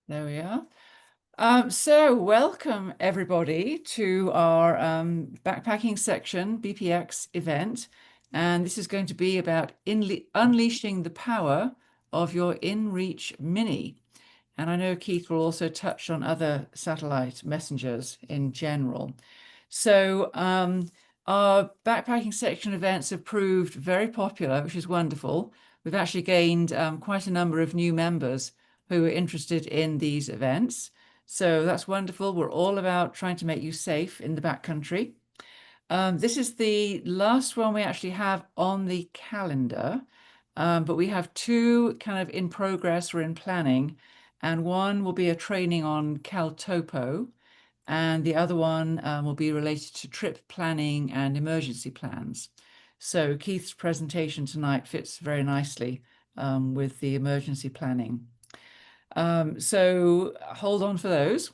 There we are. So welcome everybody to our backpacking section BPX event. And this is going to be about unleashing the power of your inReach Mini. And I know Keith will also touch on other satellite messengers in general. So our backpacking section events have proved very popular, which is wonderful. We've actually gained quite a number of new members who are interested in these events. So that's wonderful. We're all about trying to make you safe in the backcountry. This is the last one we actually have on the calendar, but we have two kind of in progress or in planning, and one will be a training on CalTopo, and the other one will be related to trip planning and emergency plans. So Keith's presentation tonight fits very nicely with the emergency planning. So hold on for those.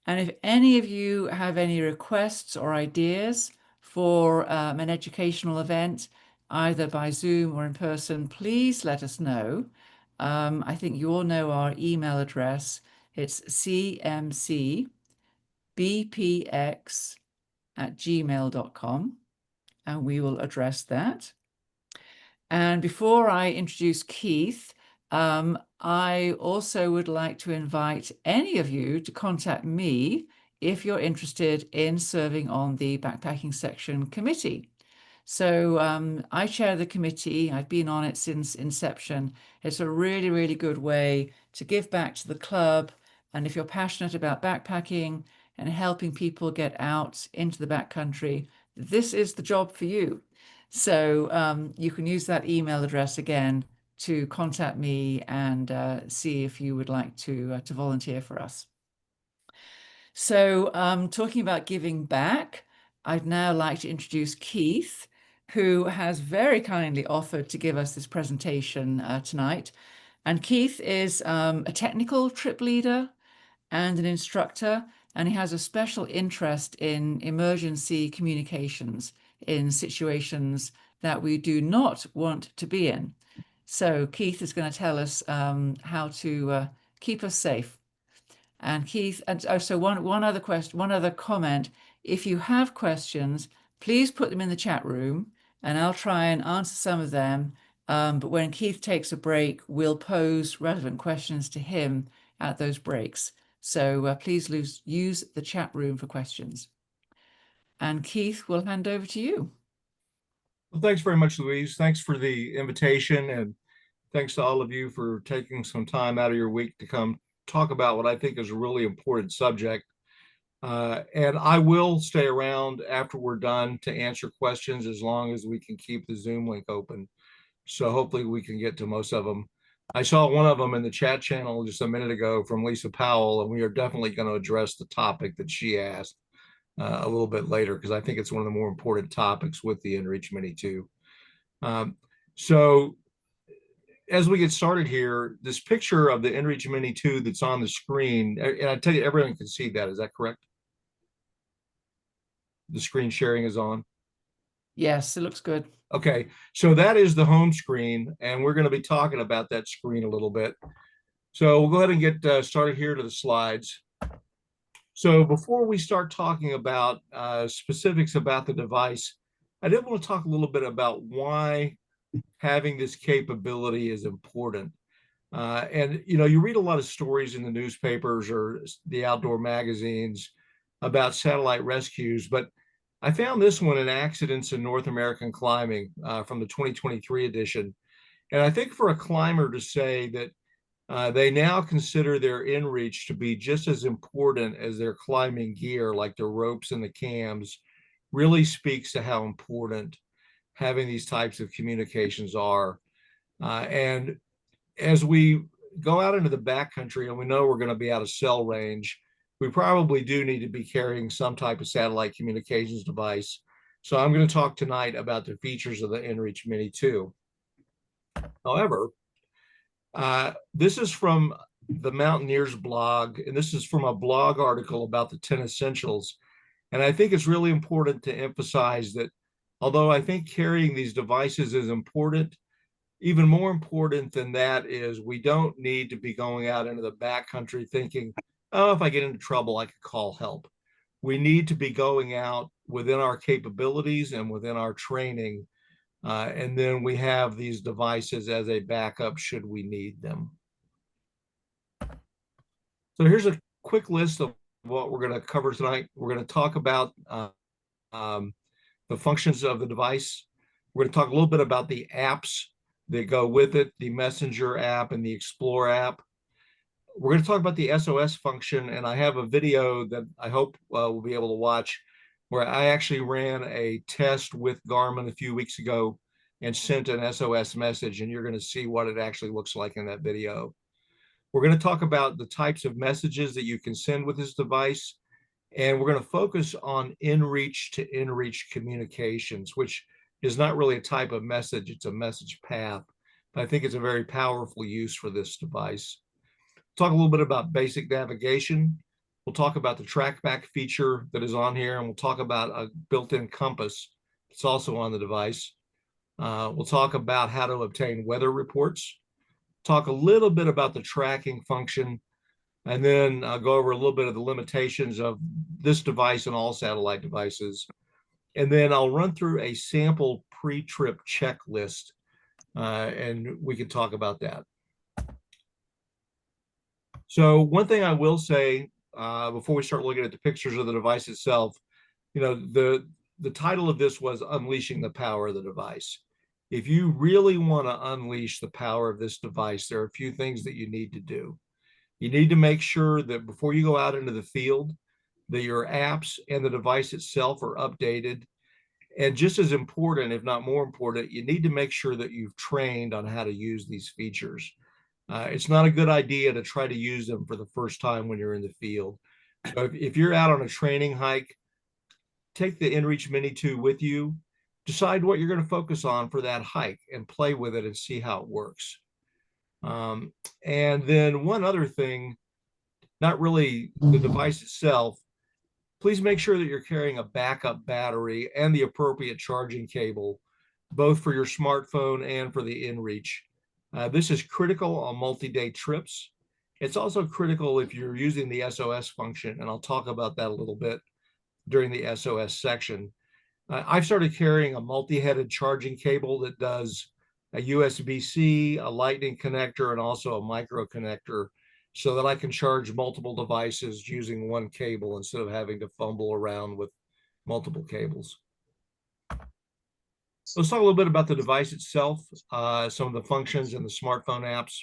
And if any of you have any requests or ideas for an educational event, either by Zoom or in person, please let us know. I think you all know our email address. It's cmcbpx@gmail.com, and we will address that. And before I introduce Keith, I also would like to invite any of you to contact me if you're interested in serving on the backpacking section committee. So I chair the committee. I've been on it since inception. It's a really, really good way to give back to the club. And if you're passionate about backpacking and helping people get out into the backcountry, this is the job for you. So you can use that email address again to contact me and see if you would like to volunteer for us. So talking about giving back, I'd now like to introduce Keith, who has very kindly offered to give us this presentation tonight. And Keith is a technical trip leader and an instructor, and he has a special interest in emergency communications in situations that we do not want to be in. So Keith is going to tell us how to keep us safe. And Keith, and oh, so one other question, one other comment. If you have questions, please put them in the chat room, and I'll try and answer some of them. But when Keith takes a break, we'll pose relevant questions to him at those breaks. So please use the chat room for questions. And Keith, we'll hand over to you. Well, thanks very much, Louise. Thanks for the invitation, and thanks to all of you for taking some time out of your week to come talk about what I think is a really important subject. And I will stay around after we're done to answer questions as long as we can keep the Zoom link open. So hopefully we can get to most of them. I saw one of them in the chat channel just a minute ago from Lisa Powell, and we are definitely going to address the topic that she asked a little bit later, because I think it's one of the more important topics with the inReach Mini 2. So as we get started here, this picture of the inReach Mini 2 that's on the screen, and I tell you, everyone can see that. Is that correct? The screen sharing is on? Yes, it looks good. Okay, so that is the home screen, and we're going to be talking about that screen a little bit. So we'll go ahead and get started here to the slides. So before we start talking about specifics about the device, I did want to talk a little bit about why having this capability is important. And you read a lot of stories in the newspapers or the outdoor magazines about satellite rescues, but I found this one in Accidents in North American Climbing from the 2023 edition. And I think for a climber to say that they now consider their inReach to be just as important as their climbing gear, like the ropes and the cams, really speaks to how important having these types of communications are. And as we go out into the backcountry and we know we're going to be out of cell range, we probably do need to be carrying some type of satellite communications device. So I'm going to talk tonight about the features of the inReach Mini 2. However, this is from the Mountaineers blog, and this is from a blog article about the 10 essentials. And I think it's really important to emphasize that although I think carrying these devices is important, even more important than that is we don't need to be going out into the backcountry thinking, oh, if I get into trouble, I could call help. We need to be going out within our capabilities and within our training. And then we have these devices as a backup should we need them. So here's a quick list of what we're going to cover tonight. We're going to talk about um, the functions of the device. We're going to talk a little bit about the apps that go with it, the Messenger app and the Explore app. We're going to talk about the SOS function, and I have a video that I hope we'll be able to watch where I actually ran a test with Garmin a few weeks ago and sent an SOS message, and you're going to see what it actually looks like in that video. We're going to talk about the types of messages that you can send with this device, and we're going to focus on inReach to inReach communications, which is not really a type of message, it's a message path. But I think it's a very powerful use for this device. Talk a little bit about basic navigation. We'll talk about the trackback feature that is on here, and we'll talk about a built-in compass. It's also on the device. We'll talk about how to obtain weather reports, talk a little bit about the tracking function, and then go over a little bit of the limitations of this device and all satellite devices. And then I'll run through a sample pre-trip checklist, and we can talk about that. So one thing I will say before we start looking at the pictures of the device itself, the title of this was Unleashing the Power of the Device. If you really want to unleash the power of this device, there are a few things that you need to do. You need to make sure that before you go out into the field, that your apps and the device itself are updated. And just as important, if not more important, you need to make sure that you've trained on how to use these features. It's not a good idea to try to use them for the first time when you're in the field. So if you're out on a training hike, take the inReach Mini 2 with you, decide what you're going to focus on for that hike and play with it and see how it works. And then one other thing, not really the device itself, please make sure that you're carrying a backup battery and the appropriate charging cable, both for your smartphone and for the inReach. This is critical on multi-day trips. It's also critical if you're using the SOS function, and I'll talk about that a little bit during the SOS section. I've started carrying a multi-headed charging cable that does a USB-C, a lightning connector, and also a micro connector so that I can charge multiple devices using one cable instead of having to fumble around with multiple cables. Let's talk a little bit about the device itself, some of the functions and the smartphone apps.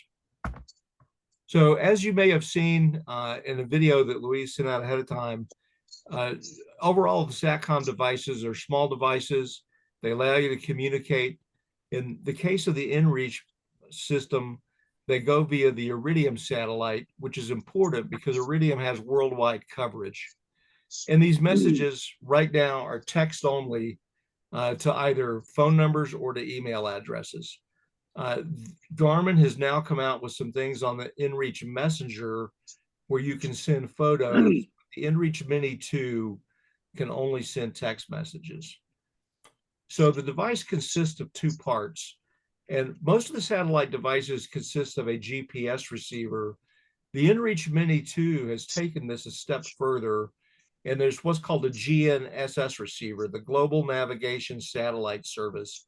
So as you may have seen in a video that Louise sent out ahead of time, overall the SATCOM devices are small devices. They allow you to communicate. In the case of the inReach system, they go via the Iridium satellite, which is important because Iridium has worldwide coverage. And these messages right now are text only to either phone numbers or to email addresses. Garmin has now come out with some things on the inReach Messenger where you can send photos. The inReach Mini 2 can only send text messages. So the device consists of two parts, and most of the satellite devices consist of a GPS receiver. The inReach Mini 2 has taken this a step further, and there's what's called a GNSS receiver, the Global Navigation Satellite Service.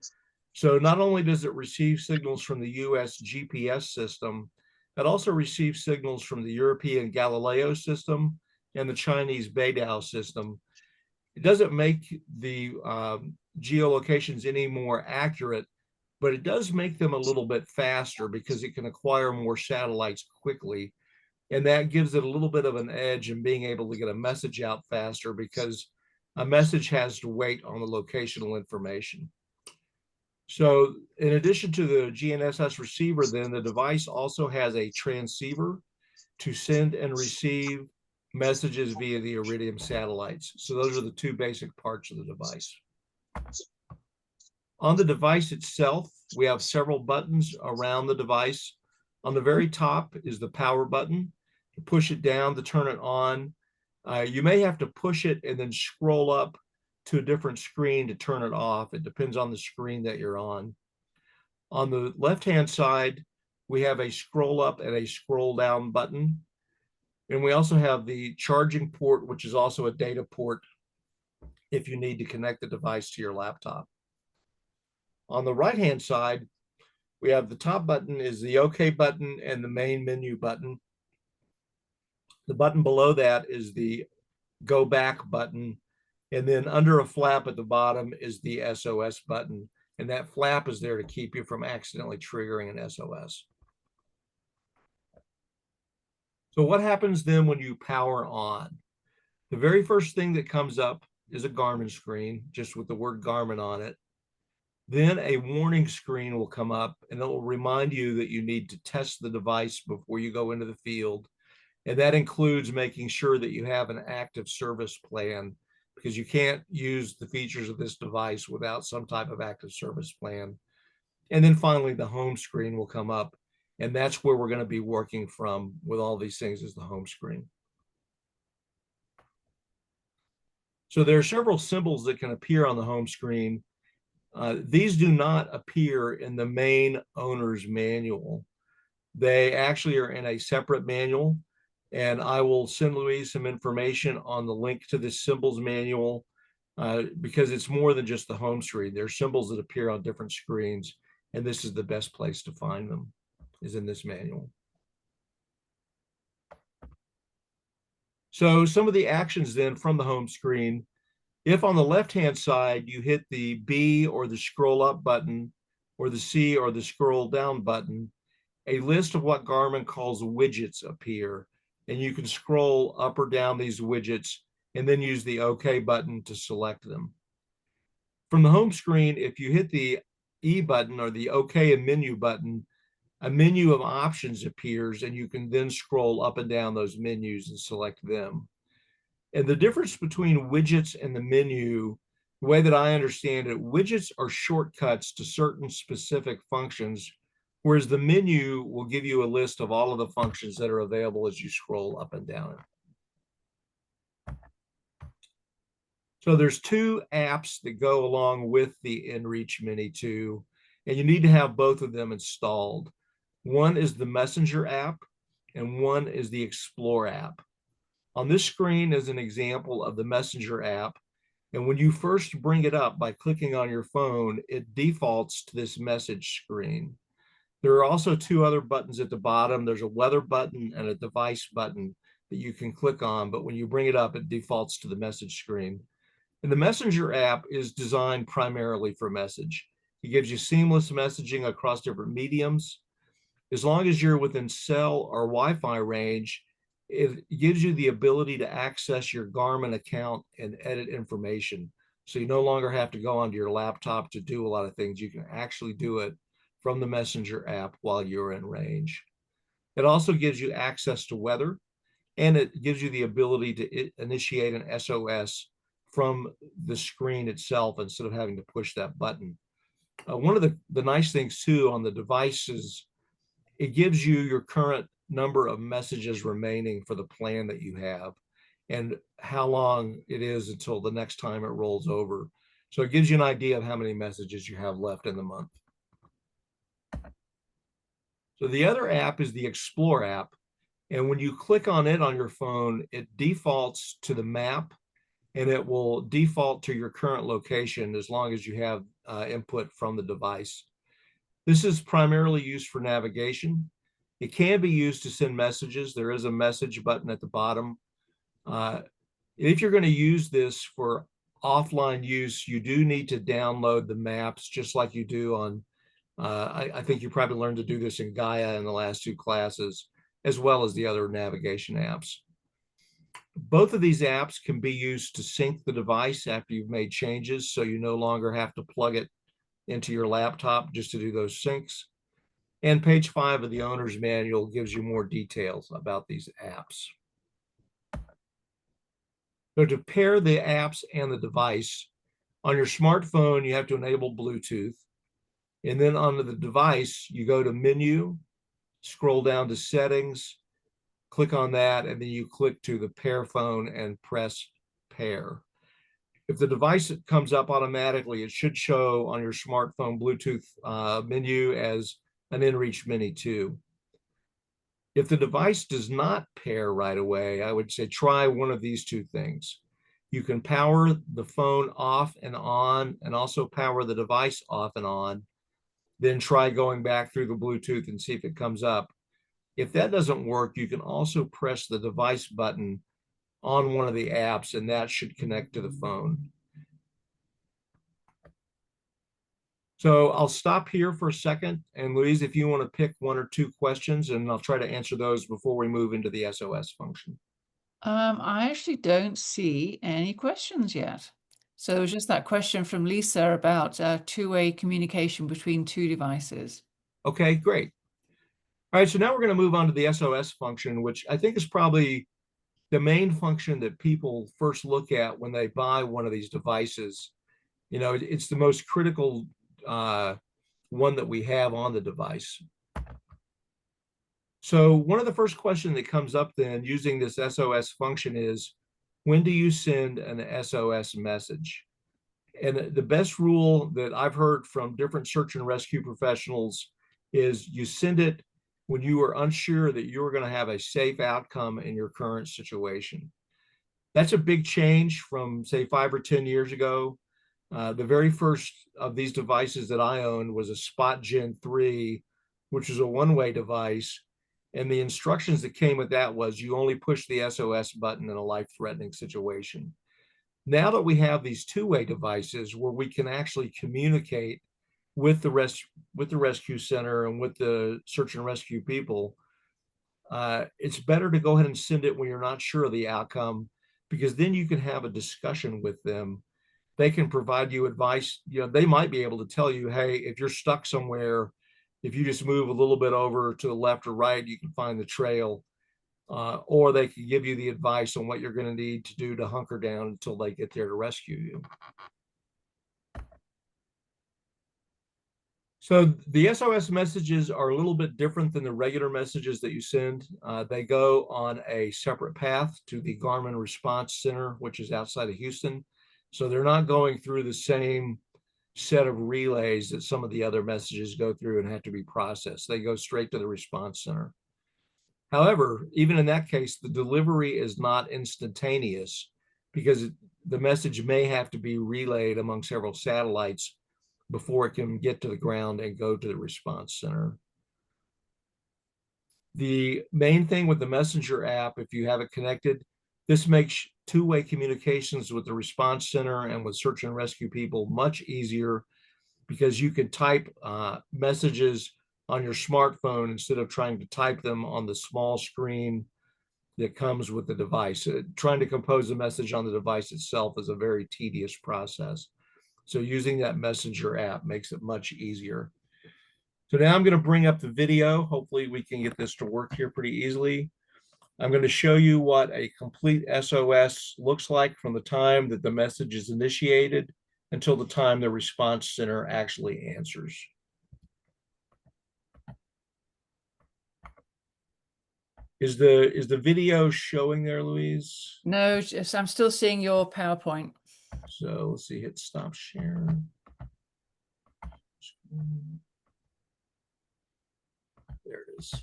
So not only does it receive signals from the US GPS system, it also receives signals from the European Galileo system and the Chinese Beidou system. It doesn't make the geolocations any more accurate, but it does make them a little bit faster because it can acquire more satellites quickly. And that gives it a little bit of an edge in being able to get a message out faster because a message has to wait on the locational information. So in addition to the GNSS receiver, then the device also has a transceiver to send and receive messages via the Iridium satellites. So those are the two basic parts of the device. On the device itself, we have several buttons around the device. On the very top is the power button. You push it down to turn it on. You may have to push it and then scroll up to a different screen to turn it off. It depends on the screen that you're on. On the left-hand side, we have a scroll up and a scroll down button. And we also have the charging port, which is also a data port if you need to connect the device to your laptop. On the right-hand side, we have the top button is the OK button and the main menu button. The button below that is the go back button. And then under a flap at the bottom is the SOS button. And that flap is there to keep you from accidentally triggering an SOS. So what happens then when you power on? The very first thing that comes up is a Garmin screen, just with the word Garmin on it. Then a warning screen will come up and it will remind you that you need to test the device before you go into the field. And that includes making sure that you have an active service plan, because you can't use the features of this device without some type of active service plan. And then finally, the home screen will come up. And that's where we're going to be working from with all these things, is the home screen. So there are several symbols that can appear on the home screen. These do not appear in the main owner's manual. They actually are in a separate manual, and I will send Louise some information on the link to this symbols manual, because it's more than just the home screen. There are symbols that appear on different screens, and this is the best place to find them, is in this manual. So some of the actions then from the home screen: if on the left-hand side you hit the B or the scroll up button, or the C or the scroll down button, a list of what Garmin calls widgets appear, and you can scroll up or down these widgets and then use the OK button to select them. From the home screen, if you hit the E button or the OK and menu button, a menu of options appears, and you can then scroll up and down those menus and select them. And the difference between widgets and the menu, the way that I understand it, widgets are shortcuts to certain specific functions, whereas the menu will give you a list of all of the functions that are available as you scroll up and down it. So there's two apps that go along with the inReach Mini 2, and you need to have both of them installed. One is the Messenger app, and one is the Explore app. On this screen is an example of the Messenger app. And when you first bring it up by clicking on your phone, it defaults to this message screen. There are also two other buttons at the bottom. There's a weather button and a device button that you can click on, but when you bring it up, it defaults to the message screen. And the Messenger app is designed primarily for message. It gives you seamless messaging across different mediums. As long as you're within cell or Wi-Fi range, it gives you the ability to access your Garmin account and edit information. So you no longer have to go onto your laptop to do a lot of things. You can actually do it from the Messenger app while you're in range. It also gives you access to weather, and it gives you the ability to initiate an SOS from the screen itself instead of having to push that button. One of the nice things too on the devices, it gives you your current number of messages remaining for the plan that you have and how long it is until the next time it rolls over. So it gives you an idea of how many messages you have left in the month. So the other app is the Explore app. And when you click on it on your phone, it defaults to the map, and it will default to your current location as long as you have input from the device. This is primarily used for navigation. It can be used to send messages. There is a message button at the bottom. If you're going to use this for offline use, you do need to download the maps, just like you do on, I think you probably learned to do this in Gaia in the last two classes, as well as the other navigation apps. Both of these apps can be used to sync the device after you've made changes, so you no longer have to plug it into your laptop just to do those syncs. And page 5 of the owner's manual gives you more details about these apps. So to pair the apps and the device, on your smartphone, you have to enable Bluetooth. And then on the device, you go to menu, scroll down to settings, click on that, and then you click to the pair phone and press pair. If the device comes up automatically, it should show on your smartphone Bluetooth menu as an inReach Mini 2. If the device does not pair right away, I would say try one of these two things. You can power the phone off and on, and also power the device off and on. Then try going back through the Bluetooth and see if it comes up. If that doesn't work, you can also press the device button on one of the apps, and that should connect to the phone. So I'll stop here for a second. And Louise, if you want to pick one or two questions, and I'll try to answer those before we move into the SOS function. I actually don't see any questions yet. So it was just that question from Lisa about two-way communication between two devices. Okay, great. All right, so now we're going to move on to the SOS function, which I think is probably the main function that people first look at when they buy one of these devices. You know, it's the most critical one that we have on the device. So one of the first questions that comes up then using this SOS function is, when do you send an SOS message? And the best rule that I've heard from different search and rescue professionals is you send it when you are unsure that you're going to have a safe outcome in your current situation. That's a big change from, say, 5 or 10 years ago. The very first of these devices that I owned was a Spot Gen 3, which is a one-way device. And the instructions that came with that was you only push the SOS button in a life-threatening situation. Now that we have these two-way devices where we can actually communicate with the rescue center and with the search and rescue people, it's better to go ahead and send it when you're not sure of the outcome, because then you can have a discussion with them. They can provide you advice. You know, they might be able to tell you, hey, if you're stuck somewhere, if you just move a little bit over to the left or right, you can find the trail. Or they can give you the advice on what you're going to need to do to hunker down until they get there to rescue you. So the SOS messages are a little bit different than the regular messages that you send. They go on a separate path to the Garmin Response Center, which is outside of Houston. So they're not going through the same set of relays that some of the other messages go through and have to be processed. They go straight to the response center. However, even in that case, the delivery is not instantaneous because the message may have to be relayed among several satellites before it can get to the ground and go to the response center. The main thing with the Messenger app, if you have it connected, this makes two-way communications with the response center and with search and rescue people much easier, because you can type messages on your smartphone instead of trying to type them on the small screen that comes with the device. Trying to compose a message on the device itself is a very tedious process. So using that Messenger app makes it much easier. So now I'm going to bring up the video. Hopefully we can get this to work here pretty easily. I'm going to show you what a complete SOS looks like from the time that the message is initiated until the time the response center actually answers. Is the video showing there, Louise? No, I'm still seeing your PowerPoint. So let's see, hit stop sharing. There it is.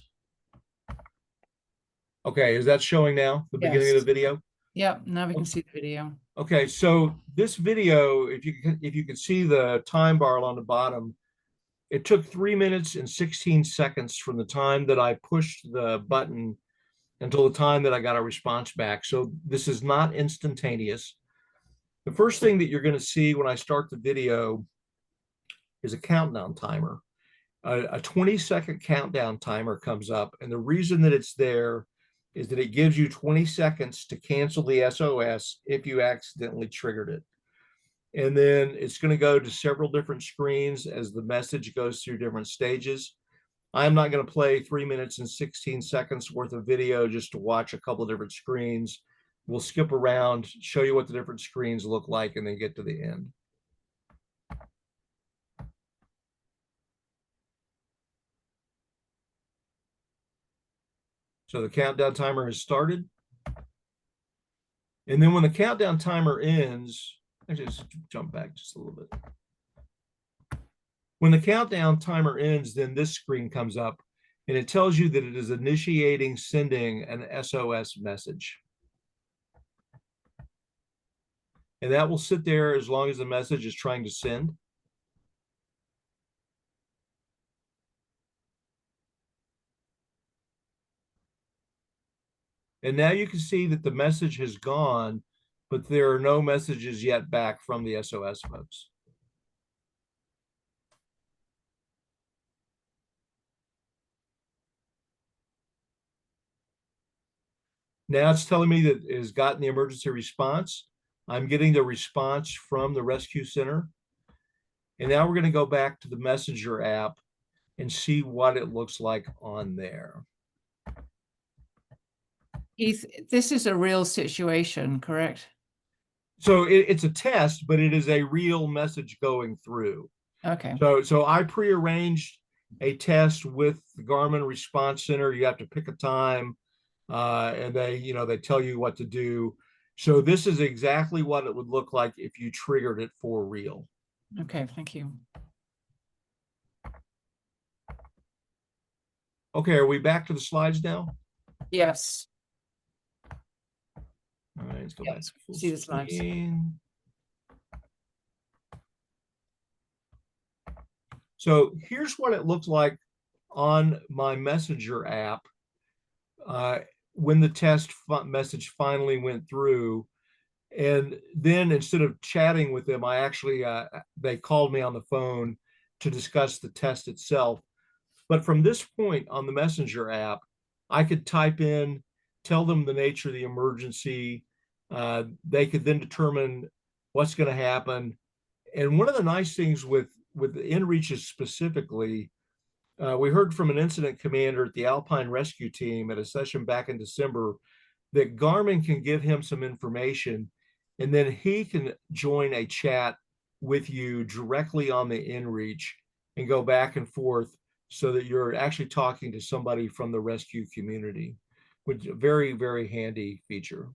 Okay, is that showing now, the beginning of the video? Yep, now we can see the video. Okay, so this video, if you can see the time bar on the bottom, it took 3 minutes and 16 seconds from the time that I pushed the button until the time that I got a response back. So this is not instantaneous. The first thing that you're going to see when I start the video is a countdown timer. A 20-second countdown timer comes up, and the reason that it's there is that it gives you 20 seconds to cancel the SOS if you accidentally triggered it. And then it's going to go to several different screens as the message goes through different stages. I'm not going to play 3 minutes and 16 seconds worth of video just to watch a couple of different screens. We'll skip around, show you what the different screens look like, and then get to the end. So the countdown timer has started. And then when the countdown timer ends, Actually, let's jump back just a little bit. When the countdown timer ends, then this screen comes up and it tells you that it is initiating sending an SOS message. And that will sit there as long as the message is trying to send. And now you can see that the message has gone, but there are no messages yet back from the SOS folks. Now it's telling me that it has gotten the emergency response. I'm getting the response from the rescue center. And now we're going to go back to the messenger app and see what it looks like on there. Keith, this is a real situation, correct? So it's a test, but it is a real message going through. Okay. So I prearranged a test with the Garmin Response Center. You have to pick a time, and they tell you what to do. So this is exactly what it would look like if you triggered it for real. Okay, thank you. Okay, are we back to the slides now? Yes. All right, let's go Yes, back to full see the slides. screen. So here's what it looked like on my Messenger app when the test message finally went through. And then instead of chatting with them, I actually, they called me on the phone to discuss the test itself. But from this point on the Messenger app, I could type in, tell them the nature of the emergency. They could then determine what's going to happen. And one of the nice things with the inReaches specifically, we heard from an incident commander at the Alpine Rescue Team at a session back in December that Garmin can give him some information, and then he can join a chat with you directly on the inReach and go back and forth so that you're actually talking to somebody from the rescue community, which is a very, very handy feature.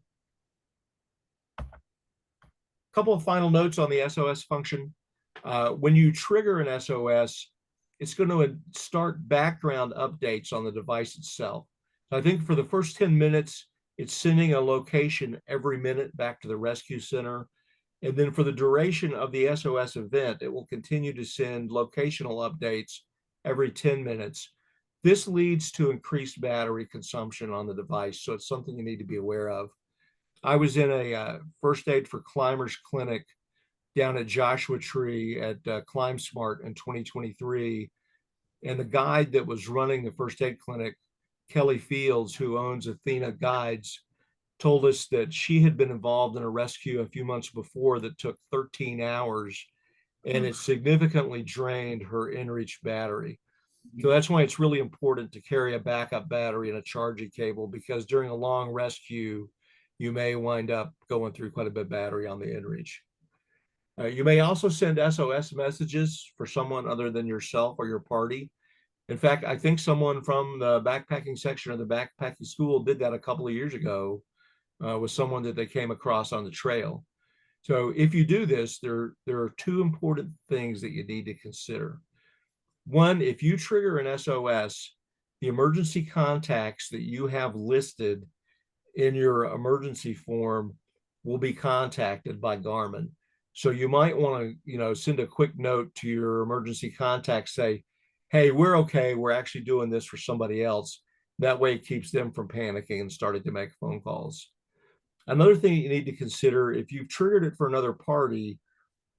A couple of final notes on the SOS function. When you trigger an SOS, it's going to start background updates on the device itself. So I think for the first 10 minutes, it's sending a location every minute back to the rescue center. And then for the duration of the SOS event, it will continue to send locational updates every 10 minutes. This leads to increased battery consumption on the device. So it's something you need to be aware of. I was in a first aid for climbers clinic down at Joshua Tree at Climb Smart in 2023. And the guide that was running the first aid clinic, Kelly Fields, who owns Athena Guides, told us that she had been involved in a rescue a few months before that took 13 hours, and it significantly drained her inReach battery. So that's why it's really important to carry a backup battery and a charging cable, because during a long rescue, you may wind up going through quite a bit of battery on the inReach. You may also send SOS messages for someone other than yourself or your party. In fact, I think someone from the backpacking section of the backpacking school did that a couple of years ago with someone that they came across on the trail. So if you do this, there are two important things that you need to consider. One, if you trigger an SOS, the emergency contacts that you have listed in your emergency form will be contacted by Garmin. So you might want to, send a quick note to your emergency contact, say, hey, we're okay. We're actually doing this for somebody else. That way it keeps them from panicking and starting to make phone calls. Another thing you need to consider, if you've triggered it for another party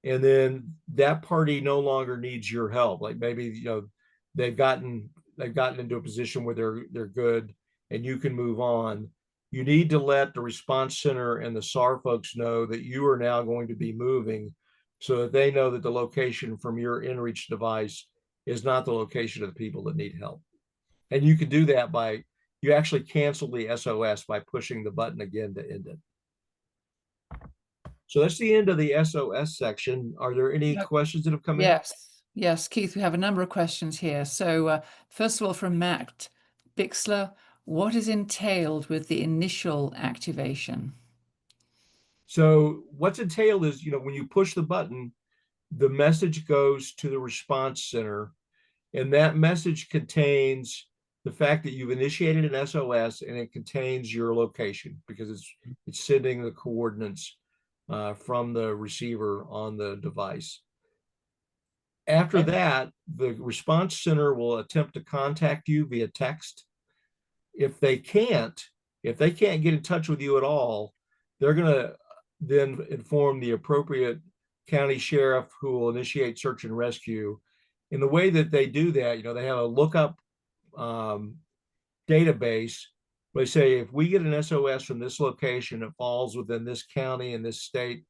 and then that party no longer needs your help, like maybe, they've gotten into a position where they're good and you can move on, you need to let the response center and the SAR folks know that you are now going to be moving so that they know that the location from your inReach device is not the location of the people that need help. And you can do that by, you actually cancel the SOS by pushing the button again to end it. So that's the end of the SOS section. Are there any questions that have come in? Yes, Keith, we have a number of questions here. So first of all, from Matt Bixler, what is entailed with the initial activation? So what's entailed is, when you push the button, the message goes to the response center, and that message contains the fact that you've initiated an SOS, and it contains your location because it's sending the coordinates from the receiver on the device. After Okay. that, the response center will attempt to contact you via text. If they can't, if they can't get in touch with you at all, they're going to then inform the appropriate county sheriff who will initiate search and rescue. In the way that they do that, they have a lookup um, database. They say if we get an SOS from this location, it falls within this county and this state.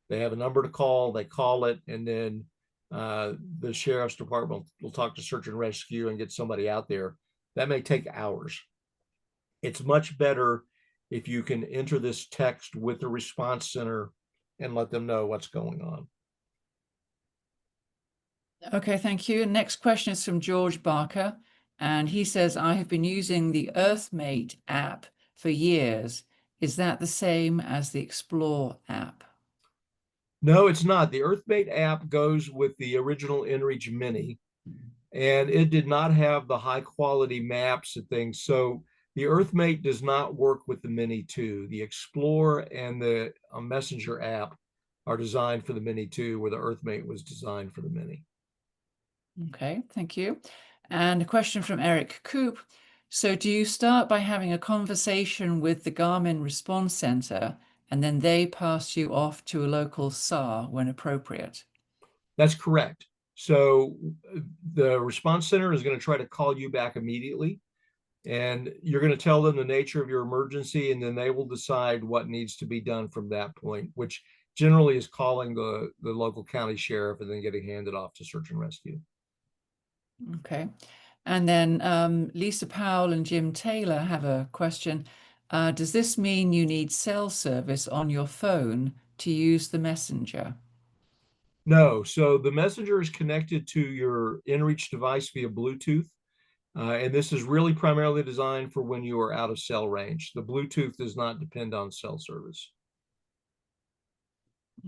They have a number to call. They call it, and then the sheriff's department will talk to search and rescue and get somebody out there. That may take hours. It's much better if you can enter this text with the response center and let them know what's going on. Okay, thank you. Next question is from George Barker, and he says, I have been using the EarthMate app for years. Is that the same as the Explore app? No, it's not. The EarthMate app goes with the original inReach Mini, and it did not have the high quality maps and things. So the EarthMate does not work with the Mini 2. The Explore and the Messenger app are designed for the Mini 2, where the EarthMate was designed for the Mini. Okay, thank you. And a question from Eric Coop. So do you start by having a conversation with the Garmin Response Center and then they pass you off to a local SAR when appropriate? That's correct. So the response center is going to try to call you back immediately, and you're going to tell them the nature of your emergency, and then they will decide what needs to be done from that point, which generally is calling the local county sheriff and then getting handed off to search and rescue. Okay. And then Lisa Powell and Jim Taylor have a question. Does this mean you need cell service on your phone to use the messenger? No, so the messenger is connected to your inReach device via Bluetooth. And this is really primarily designed for when you are out of cell range. The Bluetooth does not depend on cell service.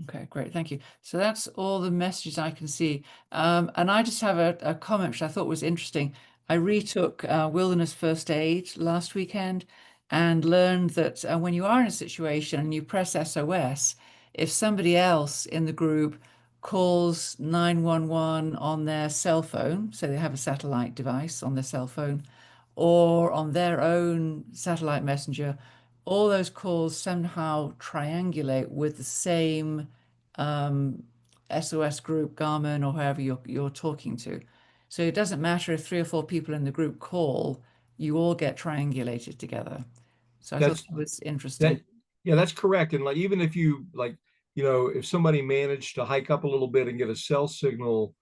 Okay, great. Thank you. So that's all the messages I can see. And I just have a comment which I thought was interesting. I retook Wilderness First Aid last weekend and learned that when you are in a situation and you press SOS, if somebody else in the group calls 911 on their cell phone, so they have a satellite device on their cell phone, or on their own satellite messenger, all those calls somehow triangulate with the same SOS group, Garmin, or whoever you're talking to. So it doesn't matter if three or four people in the group call, you all get triangulated together. So I thought That's that was that. interesting. Yeah, that's correct. And like even if you like, if somebody managed to hike up a little bit and get a cell signal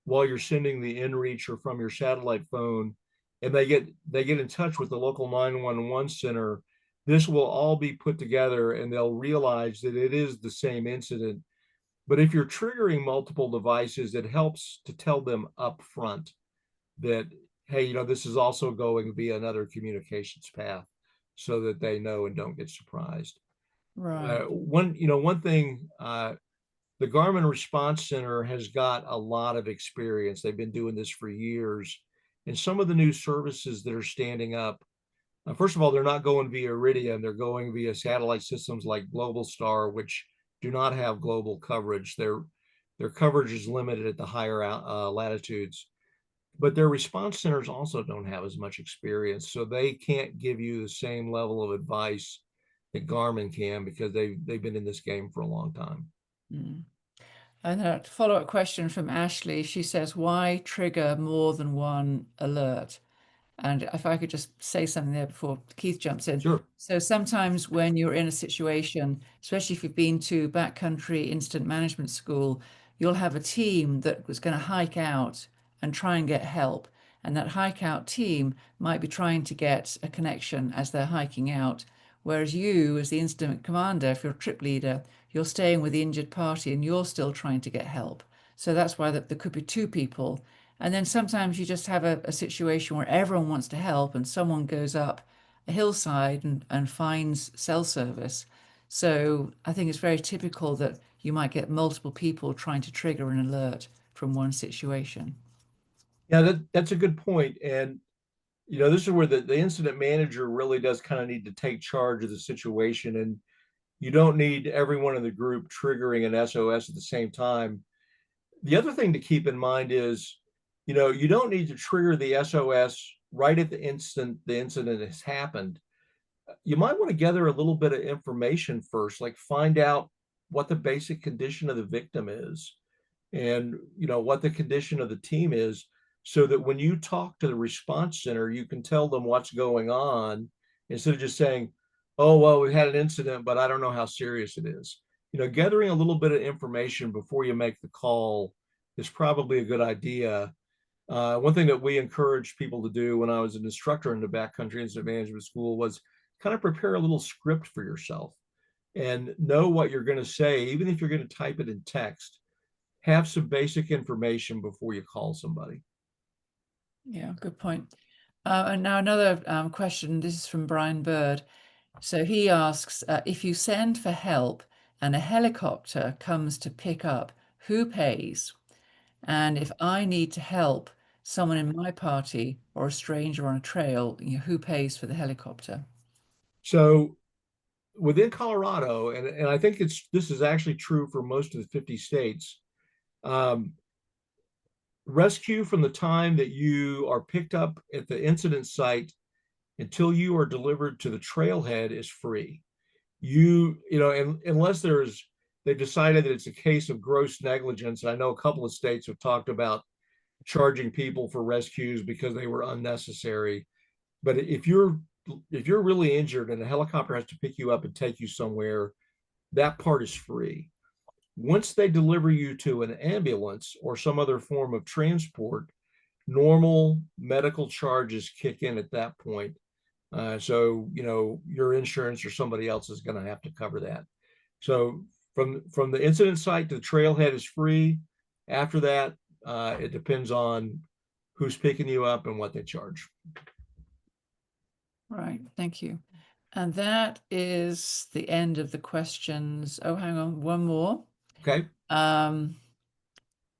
while you're sending the inReach or from your satellite phone, and they get in touch with the local 911 center, this will all be put together and they'll realize that it is the same incident. But if you're triggering multiple devices, it helps to tell them up front that, hey, this is also going via another communications path so that they know and don't get surprised. Right. One thing, the Garmin Response Center has got a lot of experience. They've been doing this for years. And some of the new services that are standing up, first of all, they're not going via Iridium. They're going via satellite systems like Global Star, which do not have global coverage. Their coverage is limited at the higher latitudes, but their response centers also don't have as much experience, so they can't give you the same level of advice that Garmin can because they've been in this game for a long time. Mm. And a follow-up question from Ashley. She says, why trigger more than one alert? And if I could just say something there before Keith jumps in. Sure. So sometimes when you're in a situation, especially if you've been to backcountry incident management school, you'll have a team that was going to hike out and try and get help. And that hike out team might be trying to get a connection as they're hiking out. Whereas you, as the incident commander, if you're a trip leader, you're staying with the injured party and you're still trying to get help. So that's why there could be two people. And then sometimes you just have a situation where everyone wants to help and someone goes up a hillside and finds cell service. So I think it's very typical that you might get multiple people trying to trigger an alert from one situation. Yeah, that's a good point. And this is where the incident manager really does kind of need to take charge of the situation. And you don't need everyone in the group triggering an SOS at the same time. The other thing to keep in mind is, you don't need to trigger the SOS right at the instant the incident has happened. You might want to gather a little bit of information first, like find out what the basic condition of the victim is and what the condition of the team is, so that when you talk to the response center you can tell them what's going on instead of just saying, oh well, we had an incident but I don't know how serious it is. Gathering a little bit of information before you make the call is probably a good idea. One thing that we encouraged people to do when I was an instructor in the backcountry incident management school was kind of prepare a little script for yourself and know what you're going to say, even if you're going to type it in text. Have some basic information before you call somebody. Yeah, good point. And now another question. This is from Brian Bird. So he asks, if you send for help and a helicopter comes to pick up, who pays? And if I need to help someone in my party or a stranger on a trail, who pays for the helicopter? So within Colorado, and I think this is actually true for most of the 50 states, um, rescue from the time that you are picked up at the incident site until you are delivered to the trailhead is free. And unless they've decided that it's a case of gross negligence. And I know a couple of states have talked about charging people for rescues because they were unnecessary. But if you're really injured and a helicopter has to pick you up and take you somewhere, that part is free. Once they deliver you to an ambulance or some other form of transport, normal medical charges kick in at that point. So your insurance or somebody else is going to have to cover that. So from the incident site to the trailhead is free. After that, it depends on who's picking you up and what they charge. Right, thank you. And that is the end of the questions. Oh, hang on, one more. Okay. Um,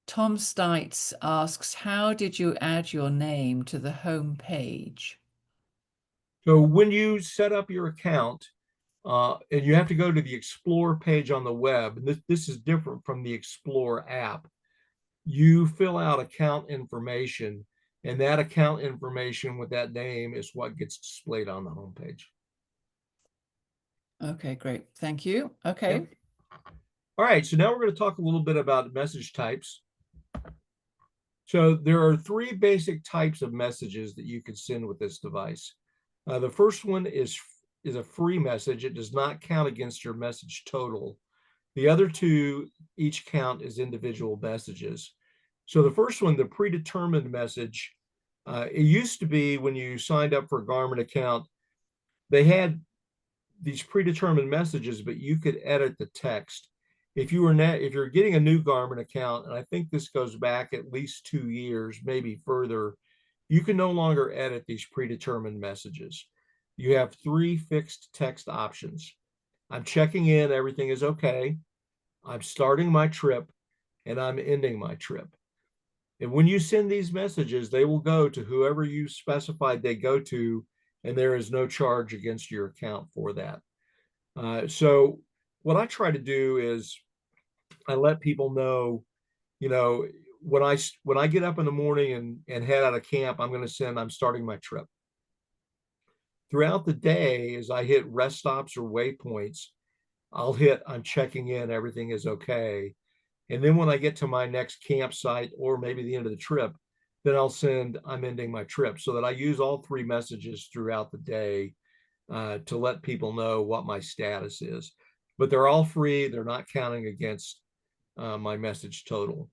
Tom Stites asks, how did you add your name to the home page? So when you set up your account, and you have to go to the Explore page on the web, and this is different from the Explore app. You fill out account information, and that account information with that name is what gets displayed on the homepage. Okay, great. Thank you. Okay. Yep. All right, so now we're going to talk a little bit about message types. So there are three basic types of messages that you can send with this device. The first one is a free message. It does not count against your message total. The other two each count as individual messages. So the first one, the predetermined message, it used to be when you signed up for a Garmin account, they had these predetermined messages, but you could edit the text. If you're getting a new Garmin account, and I think this goes back at least 2 years, maybe further, you can no longer edit these predetermined messages. You have three fixed text options. I'm checking in, everything is okay. I'm starting my trip, and I'm ending my trip. And when you send these messages, they will go to whoever you specified they go to, and there is no charge against your account for that. So what I try to do is I let people know, you know, when I get up in the morning and head out of camp, I'm starting my trip. Throughout the day, as I hit rest stops or waypoints, I'm checking in, everything is okay. And then when I get to my next campsite or maybe the end of the trip, then I'm ending my trip, so that I use all three messages throughout the day to let people know what my status is. But they're all free. They're not counting against my message total.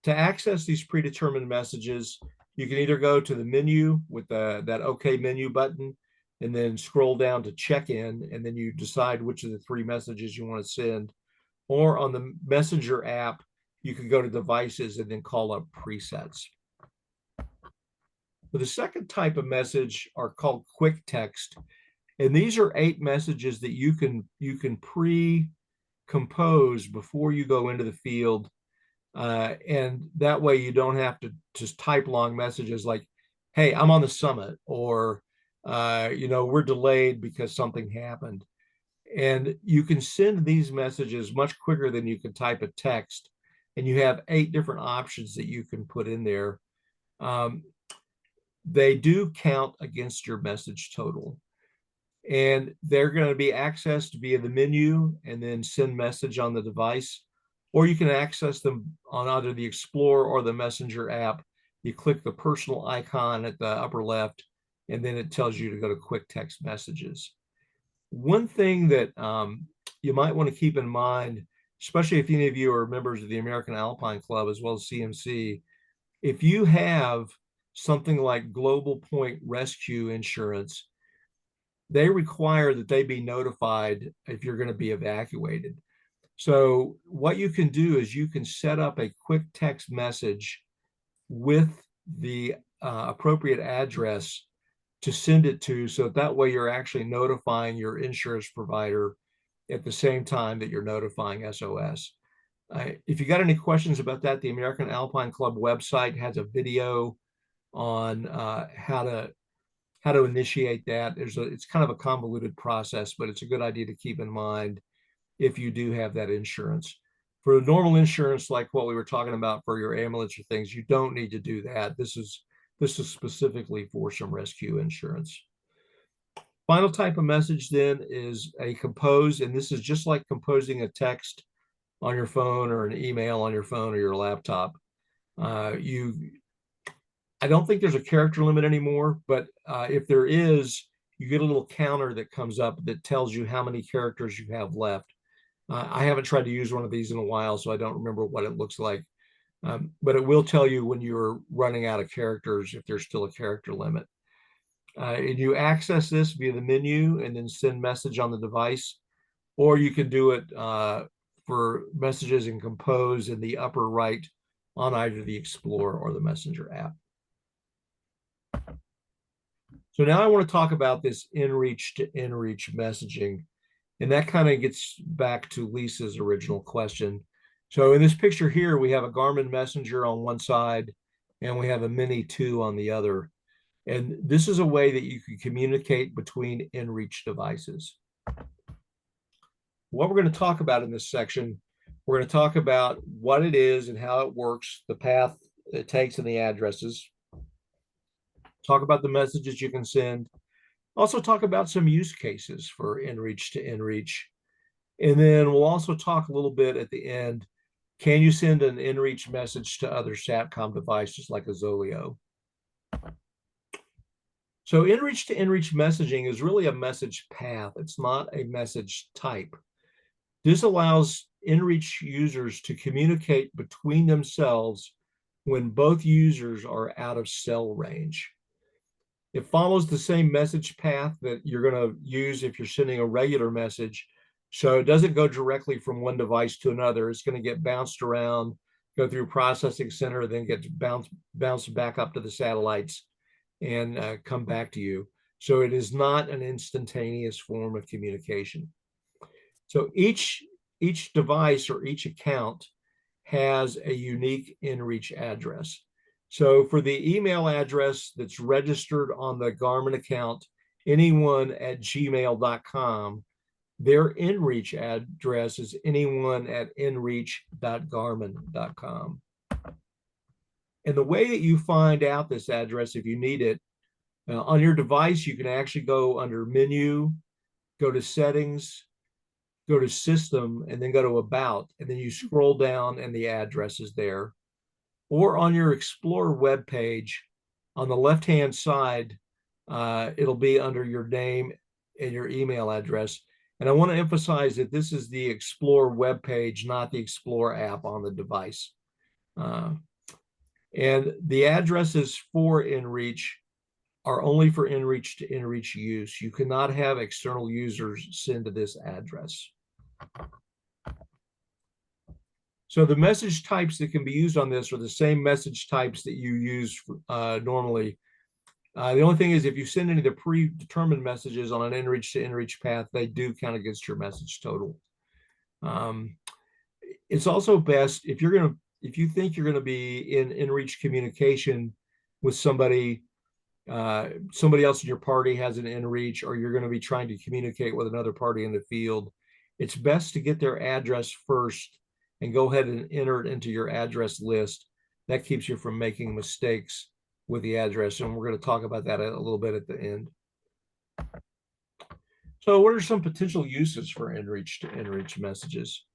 To access these predetermined messages, you can either go to the menu with that OK menu button and then scroll down to check in, and then you decide which of the three messages you want to send. Or on the Messenger app, you can go to devices and then call up presets. But the second type of message are called quick text. And these are 8 messages that you can pre-compose before you go into the field. And that way you don't have to just type long messages like, hey, I'm on the summit, or we're delayed because something happened. And you can send these messages much quicker than you can type a text. And you have 8 different options that you can put in there. They do count against your message total. And they're going to be accessed via the menu and then send message on the device. Or you can access them on either the Explorer or the Messenger app. You click the personal icon at the upper left, and then it tells you to go to quick text messages. One thing that you might want to keep in mind, especially if any of you are members of the American Alpine Club as well as CMC, if you have something like Global Point Rescue Insurance, they require that they be notified if you're going to be evacuated. So what you can do is you can set up a quick text message with the appropriate address to send it to, so that way you're actually notifying your insurance provider at the same time that you're notifying SOS. If you got any questions about that, the American Alpine Club website has a video on how to initiate that. It's kind of a convoluted process, but it's a good idea to keep in mind if you do have that insurance. For normal insurance, like what we were talking about for your ambulance or things, you don't need to do that. This is specifically for some rescue insurance. Final type of message then is a compose, and this is just like composing a text on your phone or an email on your phone or your laptop. I don't think there's a character limit anymore, but if there is, you get a little counter that comes up that tells you how many characters you have left. I haven't tried to use one of these in a while, so I don't remember what it looks like. But it will tell you when you're running out of characters, if there's still a character limit. And you access this via the menu and then send message on the device, or you can do it for messages and compose in the upper right on either the Explorer or the Messenger app. So now I want to talk about this inReach to inReach messaging. And that kind of gets back to Lisa's original question. So in this picture here, we have a Garmin Messenger on one side, and we have a Mini 2 on the other. And this is a way that you can communicate between inReach devices. What we're going to talk about in this section, we're going to talk about what it is and how it works, the path it takes and the addresses. Talk about the messages you can send. Also talk about some use cases for inReach to inReach. And then we'll also talk a little bit at the end, can you send an inReach message to other SATCOM devices like a Zoleo? So inReach to inReach messaging is really a message path. It's not a message type. This allows inReach users to communicate between themselves when both users are out of cell range. It follows the same message path that you're going to use if you're sending a regular message. So it doesn't go directly from one device to another. It's going to get bounced around, go through processing center, then get bounced back up to the satellites and come back to you. So it is not an instantaneous form of communication. So each device or each account has a unique inReach address. So for the email address that's registered on the Garmin account, anyone@gmail.com, their inReach address is anyone@inreach.garmin.com. And the way that you find out this address, if you need it, on your device, you can actually go under menu, go to settings, go to system, and then go to about, and then you scroll down and the address is there. Or on your Explorer web page, on the left-hand side, it'll be under your name and your email address. And I want to emphasize that this is the Explorer web page, not the Explorer app on the device. And the addresses for inReach are only for inReach to inReach use. You cannot have external users send to this address. So the message types that can be used on this are the same message types that you use normally. The only thing is if you send any of the predetermined messages on an inReach to inReach path, they do count against your message total. It's also best if you think you're going to be in inReach communication with somebody else in your party has an inReach, or you're going to be trying to communicate with another party in the field, it's best to get their address first and go ahead and enter it into your address list. That keeps you from making mistakes with the address. And we're going to talk about that a little bit at the end. So what are some potential uses for inReach to inReach messages?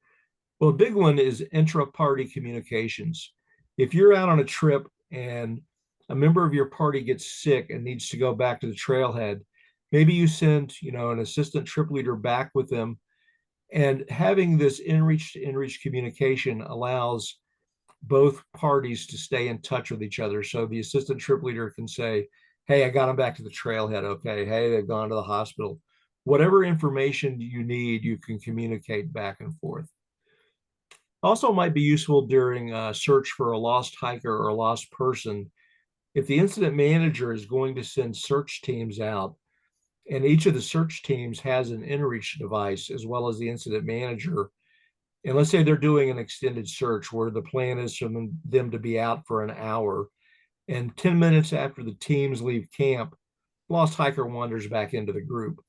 Well, a big one is intra-party communications. If you're out on a trip and a member of your party gets sick and needs to go back to the trailhead, maybe you send, an assistant trip leader back with them. And having this inReach to inReach communication allows both parties to stay in touch with each other. So the assistant trip leader can say, hey, I got them back to the trailhead. Okay. Hey, they've gone to the hospital. Whatever information you need, you can communicate back and forth. Also might be useful during a search for a lost hiker or a lost person. If the incident manager is going to send search teams out, and each of the search teams has an inReach device as well as the incident manager, and let's say they're doing an extended search where the plan is for them to be out for an hour, and 10 minutes after the teams leave camp, lost hiker wanders back into the group.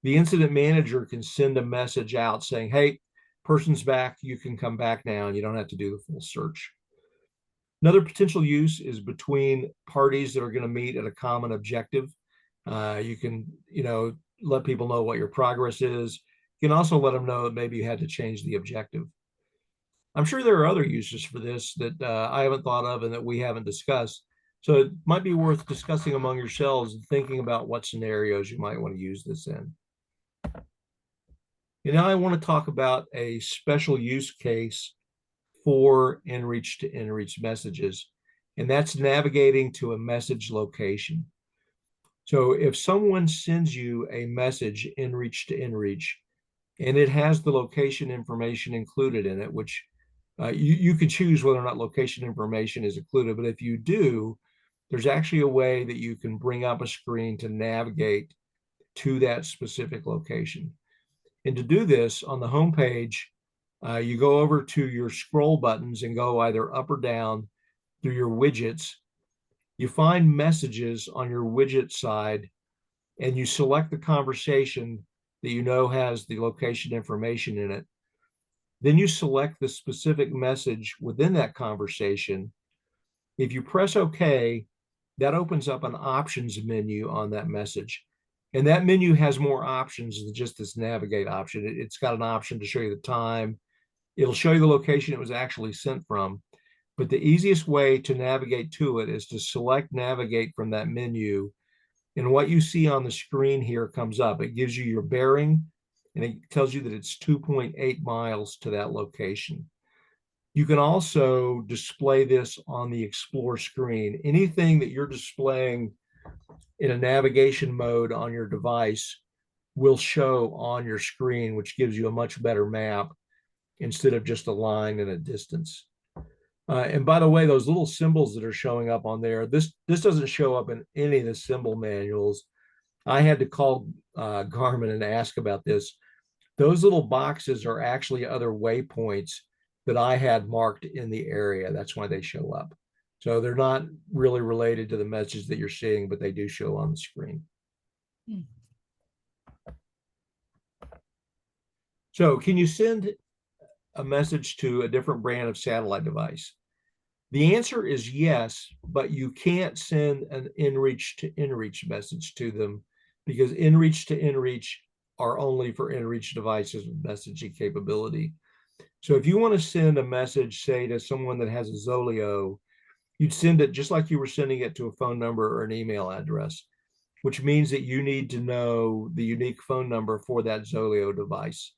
The incident manager can send a message out saying, hey, person's back, you can come back now, and you don't have to do the full search. Another potential use is between parties that are going to meet at a common objective. You can, let people know what your progress is. You can also let them know that maybe you had to change the objective. I'm sure there are other uses for this that I haven't thought of and that we haven't discussed. So it might be worth discussing among yourselves and thinking about what scenarios you might want to use this in. And now I want to talk about a special use case for inReach to inReach messages, and that's navigating to a message location. So if someone sends you a message inReach to inReach, and it has the location information included in it, which you could choose whether or not location information is included, but if you do, there's actually a way that you can bring up a screen to navigate to that specific location. And to do this, on the home page, you go over to your scroll buttons and go either up or down through your widgets. You find messages on your widget side, and you select the conversation that you know has the location information in it. Then you select the specific message within that conversation. If you press OK, that opens up an options menu on that message. And that menu has more options than just this navigate option. It's got an option to show you the time. It'll show you the location it was actually sent from. But the easiest way to navigate to it is to select navigate from that menu. And what you see on the screen here comes up. It gives you your bearing, and it tells you that it's 2.8 miles to that location. You can also display this on the Explore screen. Anything that you're displaying in a navigation mode on your device will show on your screen, which gives you a much better map instead of just a line and a distance. And by the way, those little symbols that are showing up on there, this doesn't show up in any of the symbol manuals. I had to call Garmin and ask about this. Those little boxes are actually other waypoints that I had marked in the area. That's why they show up. So they're not really related to the message that you're seeing, but they do show on the screen. So can you send a message to a different brand of satellite device? The answer is yes, but you can't send an inReach to inReach message to them because inReach to inReach are only for inReach devices with messaging capability. So if you want to send a message, say, to someone that has a Zoleo, you'd send it just like you were sending it to a phone number or an email address, which means that you need to know the unique phone number for that Zoleo device.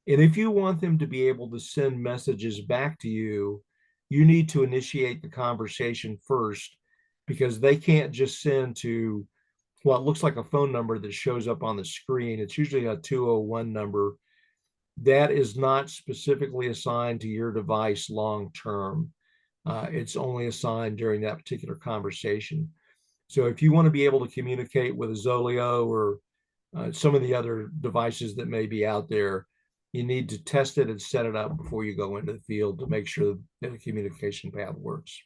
And if you want them to be able to send messages back to you, you need to initiate the conversation first, because they can't just send to what looks like a phone number that shows up on the screen. It's usually a 201 number. That is not specifically assigned to your device long term. It's only assigned during that particular conversation. So if you want to be able to communicate with a Zoleo or some of the other devices that may be out there, you need to test it and set it up before you go into the field to make sure that the communication path works.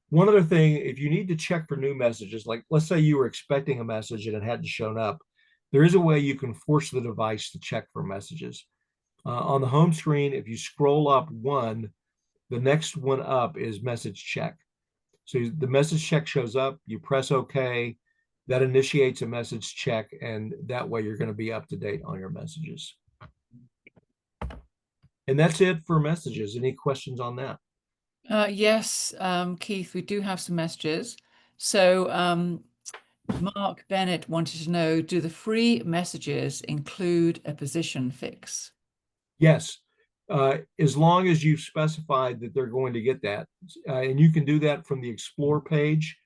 One other thing, if you need to check for new messages, like let's say you were expecting a message and it hadn't shown up, there is a way you can force the device to check for messages. On the home screen, if you scroll up one, the next one up is message check. So the message check shows up, you press OK, that initiates a message check, and that way you're going to be up to date on your messages. And that's it for messages. Any questions on that? Yes, Keith, we do have some messages. So Mark Bennett wanted to know, do the free messages include a position fix? Yes, as long as you've specified that they're going to get that. And you can do that from the Explore page.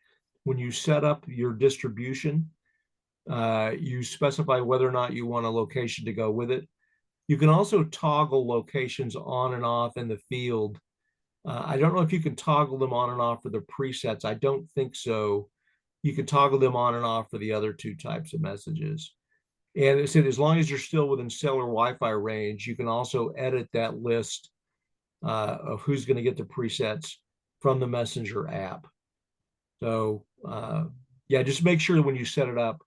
When you set up your distribution, you specify whether or not you want a location to go with it. You can also toggle locations on and off in the field. I don't know if you can toggle them on and off for the presets. I don't think so. You can toggle them on and off for the other two types of messages. And it said, as long as you're still within cellular Wi-Fi range, you can also edit that list of who's going to get the presets from the Messenger app. So yeah, just make sure when you set it up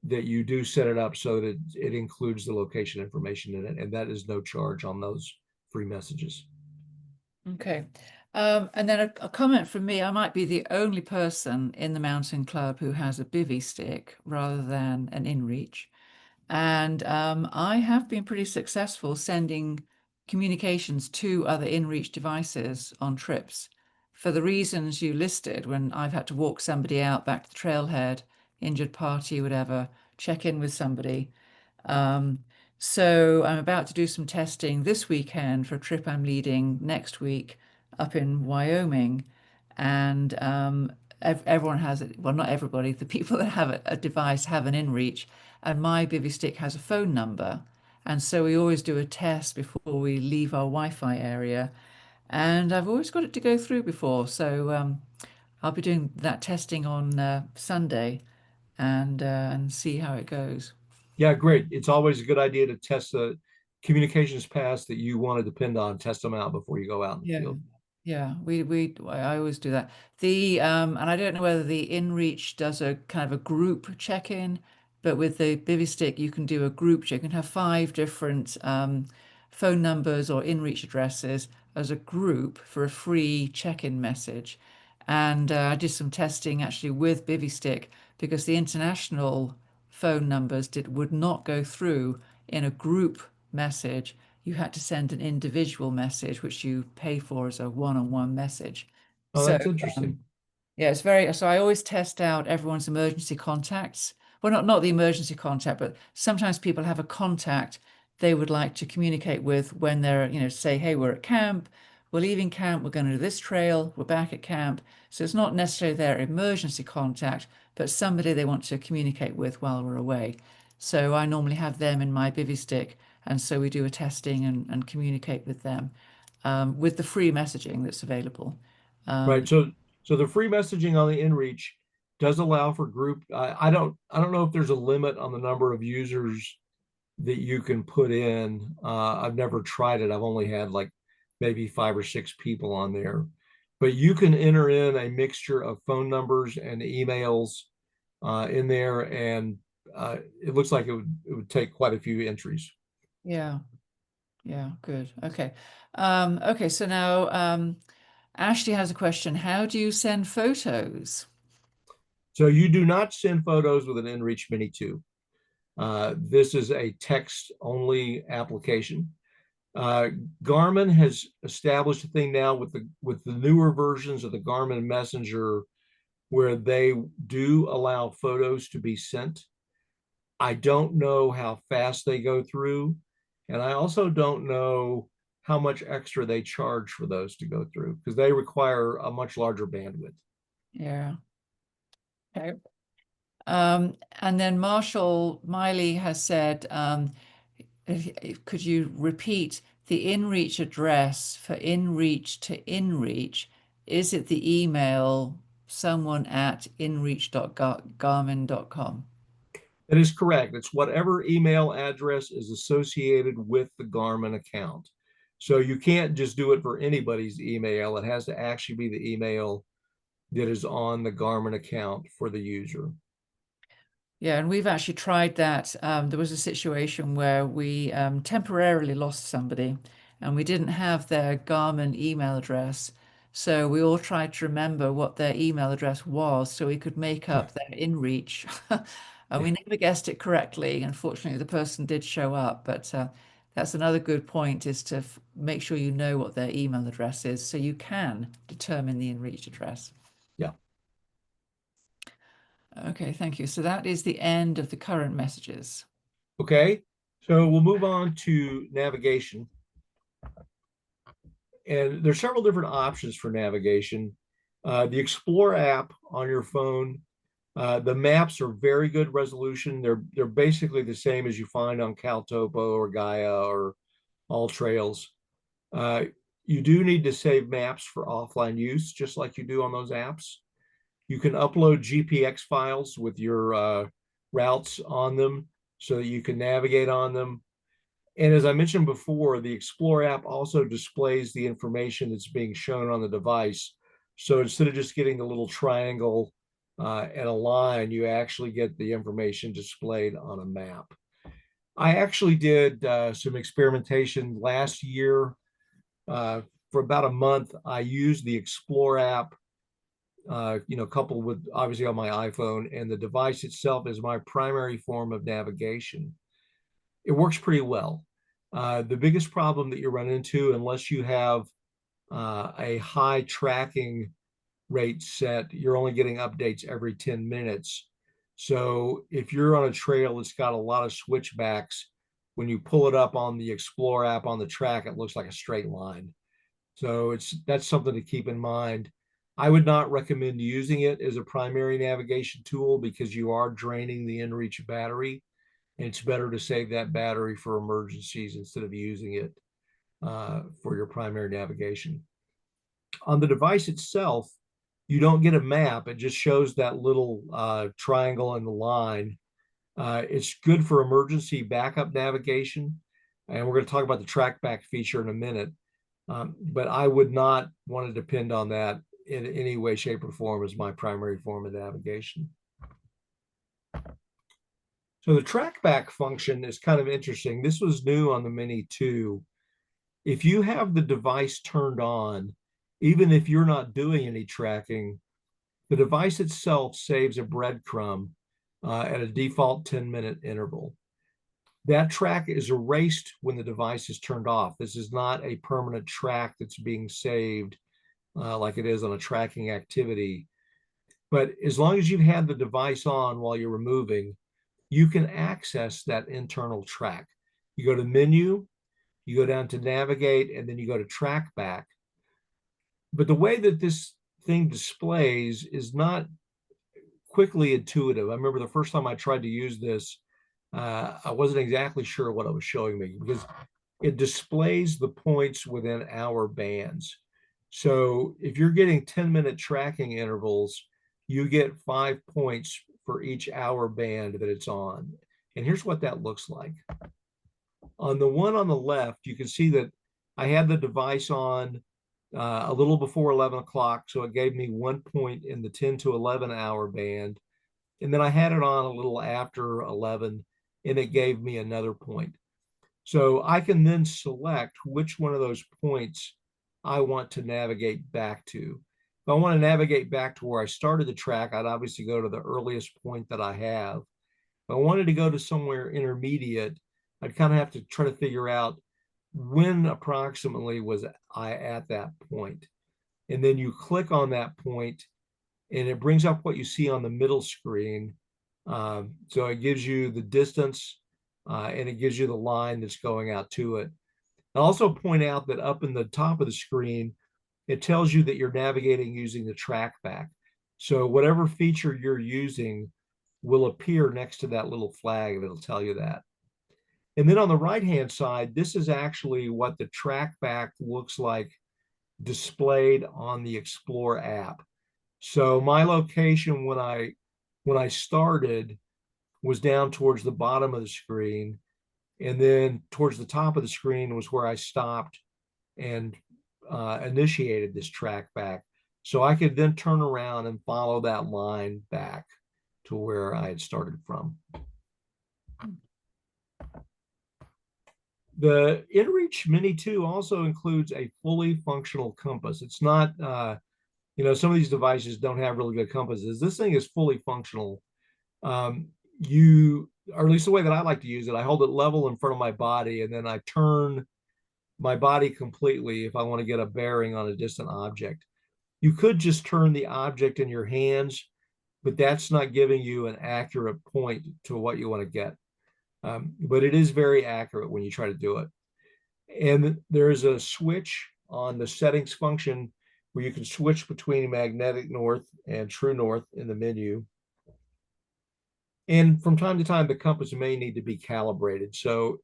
that you do set it up so that it includes the location information in it, and that is no charge on those free messages. Okay. And then a comment from me, I might be the only person in the mountain club who has a bivy stick rather than an inReach. And I have been pretty successful sending communications to other inReach devices on trips for the reasons you listed when I've had to walk somebody out back to the trailhead, injured party, whatever, check in with somebody. Um, so I'm about to do some testing this weekend for a trip I'm leading next week up in Wyoming. And everyone has it. Well, not everybody. The people that have a device have an inReach, and my bivy stick has a phone number. And so we always do a test before we leave our Wi-Fi area. And I've always got it to go through before. So I'll be doing that testing on Sunday and see how it goes. Yeah, great. It's always a good idea to test the communications paths that you want to depend on, test them out before you go out in the Yeah. field. Yeah, I always do that. The and I don't know whether the inReach does a kind of a group check-in, but with the Bivy stick you can do a group check. You can have five different phone numbers or inReach addresses as a group for a free check-in message. And I did some testing actually with Bivy stick because the international phone numbers did would not go through in a group message. You had to send an individual message, which you pay for as a one-on-one message. Oh, So that's interesting. yeah, it's very, so I always test out everyone's emergency contacts. Well, not the emergency contact, but sometimes people have a contact they would like to communicate with when they're, say, hey, we're at camp, we're leaving camp, we're going to do this trail, we're back at camp. So it's not necessarily their emergency contact, but somebody they want to communicate with while we're away. So I normally have them in my bivy stick, and so we do a testing and communicate with them with the free messaging that's available. Right. So the free messaging on the inReach does allow for group. I don't know if there's a limit on the number of users that you can put in. I've never tried it. I've only had like maybe 5 or 6 people on there, but you can enter in a mixture of phone numbers and emails in there, and it looks like it would take quite a few entries. Yeah. Yeah, good. Okay. Okay, so now Ashley has a question. How do you send photos? So you do not send photos with an inReach Mini 2. This is a text only application. Uh, Garmin has established a thing now with the newer versions of the Garmin Messenger where they do allow photos to be sent. I don't know how fast they go through, and I also don't know how much extra they charge for those to go through because they require a much larger bandwidth. Yeah. Okay. And then Marshall Miley has said, could you repeat the inReach address for inReach to inReach is it the email someone at inreach.garmin.com? That is correct. It's whatever email address is associated with the Garmin account. So you can't just do it for anybody's email. It has to actually be the email that is on the Garmin account for the user. Yeah, and we've actually tried that. There was a situation where we temporarily lost somebody and we didn't have their Garmin email address. So we all tried to remember what their email address was so we could make up their inReach. And we never guessed it correctly. Unfortunately, the person did show up, but that's another good point is to make sure you know what their email address is so you can determine the inReach address. Yeah. Okay, thank you. So that is the end of the current messages. Okay. So we'll move on to navigation. And there's several different options for navigation. The Explore app on your phone, the maps are very good resolution. They're basically the same as you find on Caltopo or Gaia or All Trails. Uh, you do need to save maps for offline use, just like you do on those apps. You can upload GPX files with your routes on them so that you can navigate on them. And as I mentioned before, the Explore app also displays the information that's being shown on the device. So instead of just getting the little triangle and a line, you actually get the information displayed on a map. I actually did some experimentation last year. For about a month, I used the Explore app, coupled with obviously on my iPhone, and the device itself is my primary form of navigation. It works pretty well. The biggest problem that you run into, unless you have a high tracking rate set, you're only getting updates every 10 minutes. So if you're on a trail that's got a lot of switchbacks, when you pull it up on the Explore app on the track, it looks like a straight line. So that's something to keep in mind. I would not recommend using it as a primary navigation tool because you are draining the inReach battery. And it's better to save that battery for emergencies instead of using it for your primary navigation. On the device itself, you don't get a map. It just shows that little triangle and the line. It's good for emergency backup navigation. And we're going to talk about the trackback feature in a minute. But I would not want to depend on that in any way, shape, or form as my primary form of navigation. So the trackback function is kind of interesting. This was new on the Mini 2. If you have the device turned on, even if you're not doing any tracking, the device itself saves a breadcrumb at a default 10-minute interval. That track is erased when the device is turned off. This is not a permanent track that's being saved like it is on a tracking activity. But as long as you've had the device on while you're removing, you can access that internal track. You go to menu, you go down to navigate, and then you go to track back. But the way that this thing displays is not quickly intuitive. I remember the first time I tried to use this, I wasn't exactly sure what it was showing me because it displays the points within hour bands. So if you're getting 10-minute tracking intervals, you get 5 points for each hour band that it's on. And here's what that looks like. On the one on the left, you can see that I had the device on a little before 11 o'clock. So it gave me 1 point in the 10 to 11 hour band. And then I had it on a little after 11 and it gave me another point. So I can then select which one of those points I want to navigate back to. If I want to navigate back to where I started the track, I'd obviously go to the earliest point that I have. If I wanted to go to somewhere intermediate, I'd kind of have to try to figure out when approximately was I at that point. And then you click on that point and it brings up what you see on the middle screen. So it gives you the distance and it gives you the line that's going out to it. I'll also point out that up in the top of the screen, it tells you that you're navigating using the trackback. So whatever feature you're using will appear next to that little flag that'll tell you that. And then on the right-hand side, this is actually what the trackback looks like displayed on the Explore app. So my location when I started was down towards the bottom of the screen, and then towards the top of the screen was where I stopped and initiated this track back. So I could then turn around and follow that line back to where I had started from. The inReach Mini 2 also includes a fully functional compass. It's not, some of these devices don't have really good compasses. This thing is fully functional. Or at least the way that I like to use it, I hold it level in front of my body, and then I turn my body completely if I want to get a bearing on a distant object. You could just turn the object in your hands, but that's not giving you an accurate point to what you want to get. But it is very accurate when you try to do it. And there is a switch on the settings function where you can switch between magnetic north and true north in the menu. And from time to time, the compass may need to be calibrated. So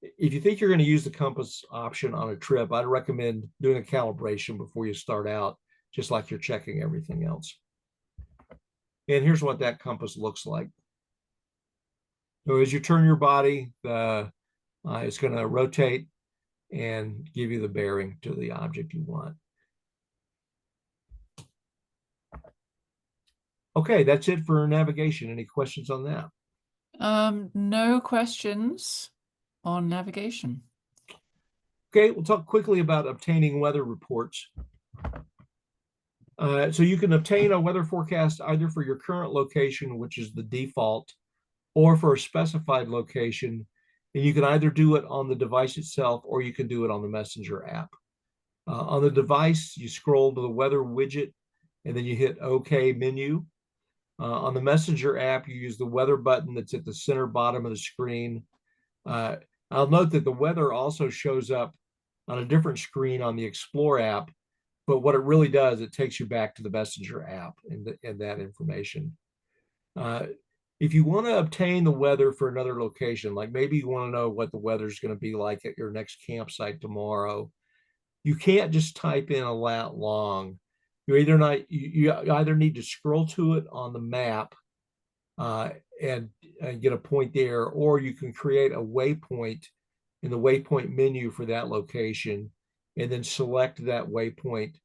if you think you're going to use the compass option on a trip, I'd recommend doing a calibration before you start out, just like you're checking everything else. And here's what that compass looks like. So as you turn your body, it's going to rotate and give you the bearing to the object you want. Okay, that's it for navigation. Any questions on that? No questions on navigation. Okay, we'll talk quickly about obtaining weather reports. So you can obtain a weather forecast either for your current location, which is the default, or for a specified location. And you can either do it on the device itself, or you can do it on the Messenger app. On the device, you scroll to the weather widget, and then you hit OK menu. On the Messenger app, you use the weather button that's at the center bottom of the screen. I'll note that the weather also shows up on a different screen on the Explore app, but what it really does, it takes you back to the Messenger app and that information. If you want to obtain the weather for another location, like maybe you want to know what the weather is going to be like at your next campsite tomorrow, you can't just type in a lat long. You either need to scroll to it on the map and get a point there, or you can create a waypoint in the waypoint menu for that location, and then select that waypoint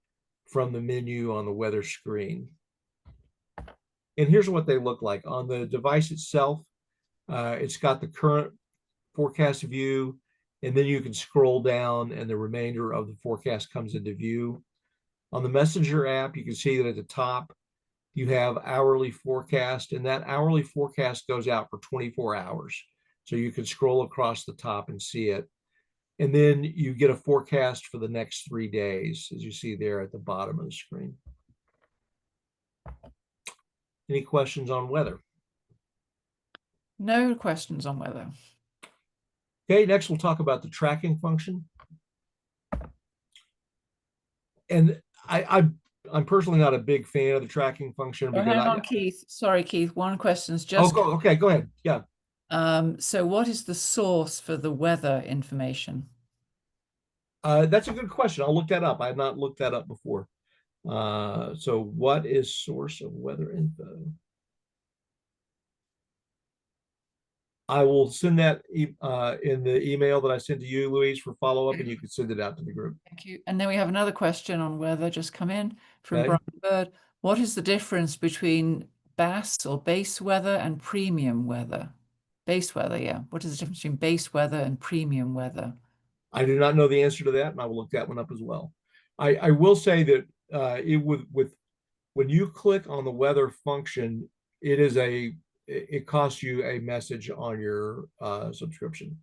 from the menu on the weather screen. And here's what they look like. On the device itself, it's got the current forecast view, and then you can scroll down and the remainder of the forecast comes into view. On the Messenger app, you can see that at the top, you have hourly forecast, and that hourly forecast goes out for 24 hours. So you can scroll across the top and see it. And then you get a forecast for the next 3 days, as you see there at the bottom of the screen. Any questions on weather? No questions on weather. Okay, next we'll talk about the tracking function. And I'm personally not a big fan of the tracking function because hang on, Keith. Sorry, Keith. One question's just. Okay, go ahead. Yeah. So what is the source for the weather information? That's a good question. I'll look that up. I have not looked that up before. So what is source of weather info? I will send that in the email that I sent to you, Louise, for follow-up, and you can send it out to the group. Thank you. And then we have another question on weather just come in from Brian Bird. What is the difference between BAS or base weather and premium weather? Base weather, yeah. What is the difference between base weather and premium weather? I do not know the answer to that, and I will look that one up as well. I will say that when you click on the weather function, it costs you a message on your subscription.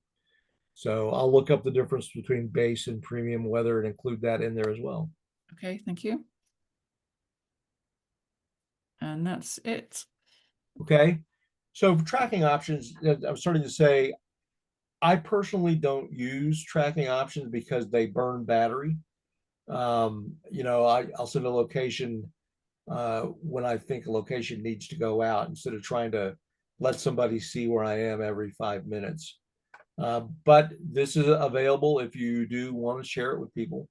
So I'll look up the difference between base and premium weather and include that in there as well. Okay, thank you. And that's it. Okay. So for tracking options, I'm starting to say, I personally don't use tracking options because they burn battery. I'll send a location when I think a location needs to go out instead of trying to let somebody see where I am every 5 minutes. But this is available if you do want to share it with people.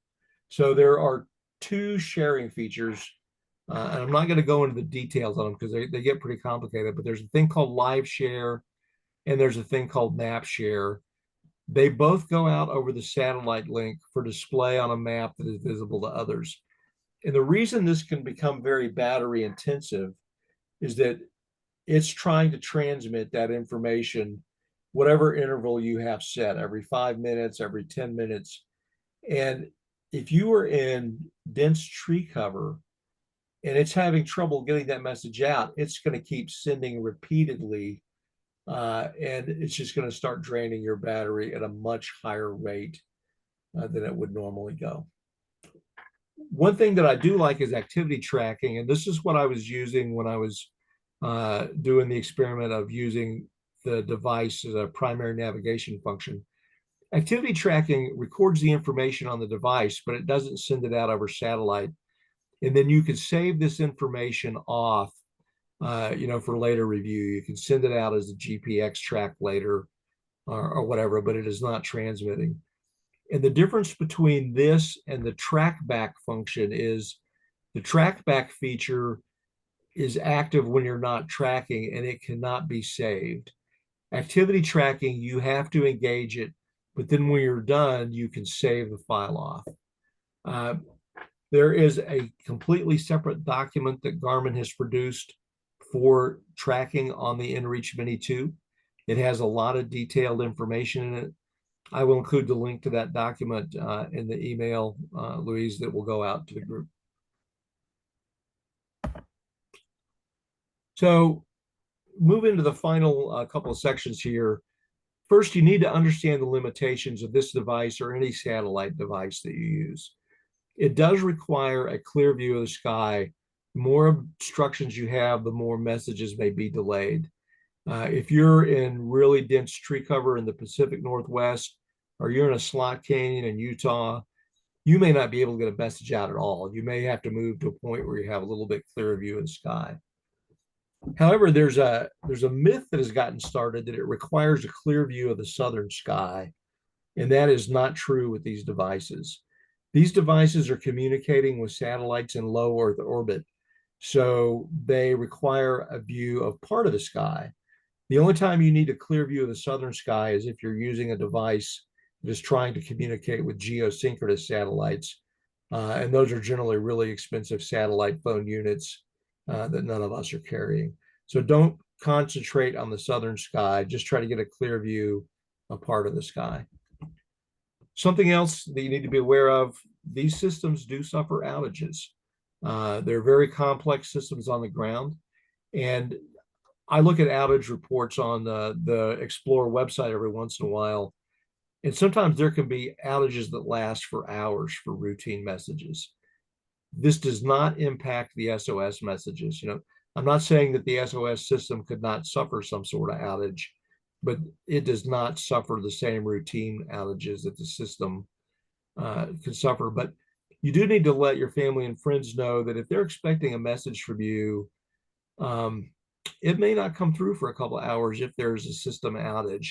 So there are two sharing features. And I'm not going to go into the details on them because they get pretty complicated, but there's a thing called live share and there's a thing called map share. They both go out over the satellite link for display on a map that is visible to others. And the reason this can become very battery intensive is that it's trying to transmit that information, whatever interval you have set, every 5 minutes, every 10 minutes. And if you are in dense tree cover and it's having trouble getting that message out, it's going to keep sending repeatedly. And it's just going to start draining your battery at a much higher rate than it would normally go. One thing that I do like is activity tracking. And this is what I was using when I was doing the experiment of using the device as a primary navigation function. Activity tracking records the information on the device, but it doesn't send it out over satellite. And then you can save this information off, for later review. You can send it out as a GPX track later or whatever, but it is not transmitting. And the difference between this and the trackback function is the trackback feature is active when you're not tracking and it cannot be saved. Activity tracking, you have to engage it, but then when you're done, you can save the file off. There is a completely separate document that Garmin has produced for tracking on the inReach Mini 2. It has a lot of detailed information in it. I will include the link to that document in the email, Louise, that will go out to the group. So move into the final couple of sections here. First, you need to understand the limitations of this device or any satellite device that you use. It does require a clear view of the sky. The more obstructions you have, the more messages may be delayed. If you're in really dense tree cover in the Pacific Northwest, or you're in a slot canyon in Utah, you may not be able to get a message out at all. You may have to move to a point where you have a little bit clearer view of the sky. However, there's a myth that has gotten started that it requires a clear view of the southern sky, and that is not true with these devices. These devices are communicating with satellites in low Earth orbit, so they require a view of part of the sky. The only time you need a clear view of the southern sky is if you're using a device that is trying to communicate with geosynchronous satellites, and those are generally really expensive satellite phone units that none of us are carrying. So don't concentrate on the southern sky, just try to get a clear view of part of the sky. Something else that you need to be aware of, these systems do suffer outages. They're very complex systems on the ground. And I look at outage reports on the Explorer website every once in a while. And sometimes there can be outages that last for hours for routine messages. This does not impact the SOS messages. I'm not saying that the SOS system could not suffer some sort of outage, but it does not suffer the same routine outages that the system can suffer. But you do need to let your family and friends know that if they're expecting a message from you, it may not come through for a couple of hours if there's a system outage.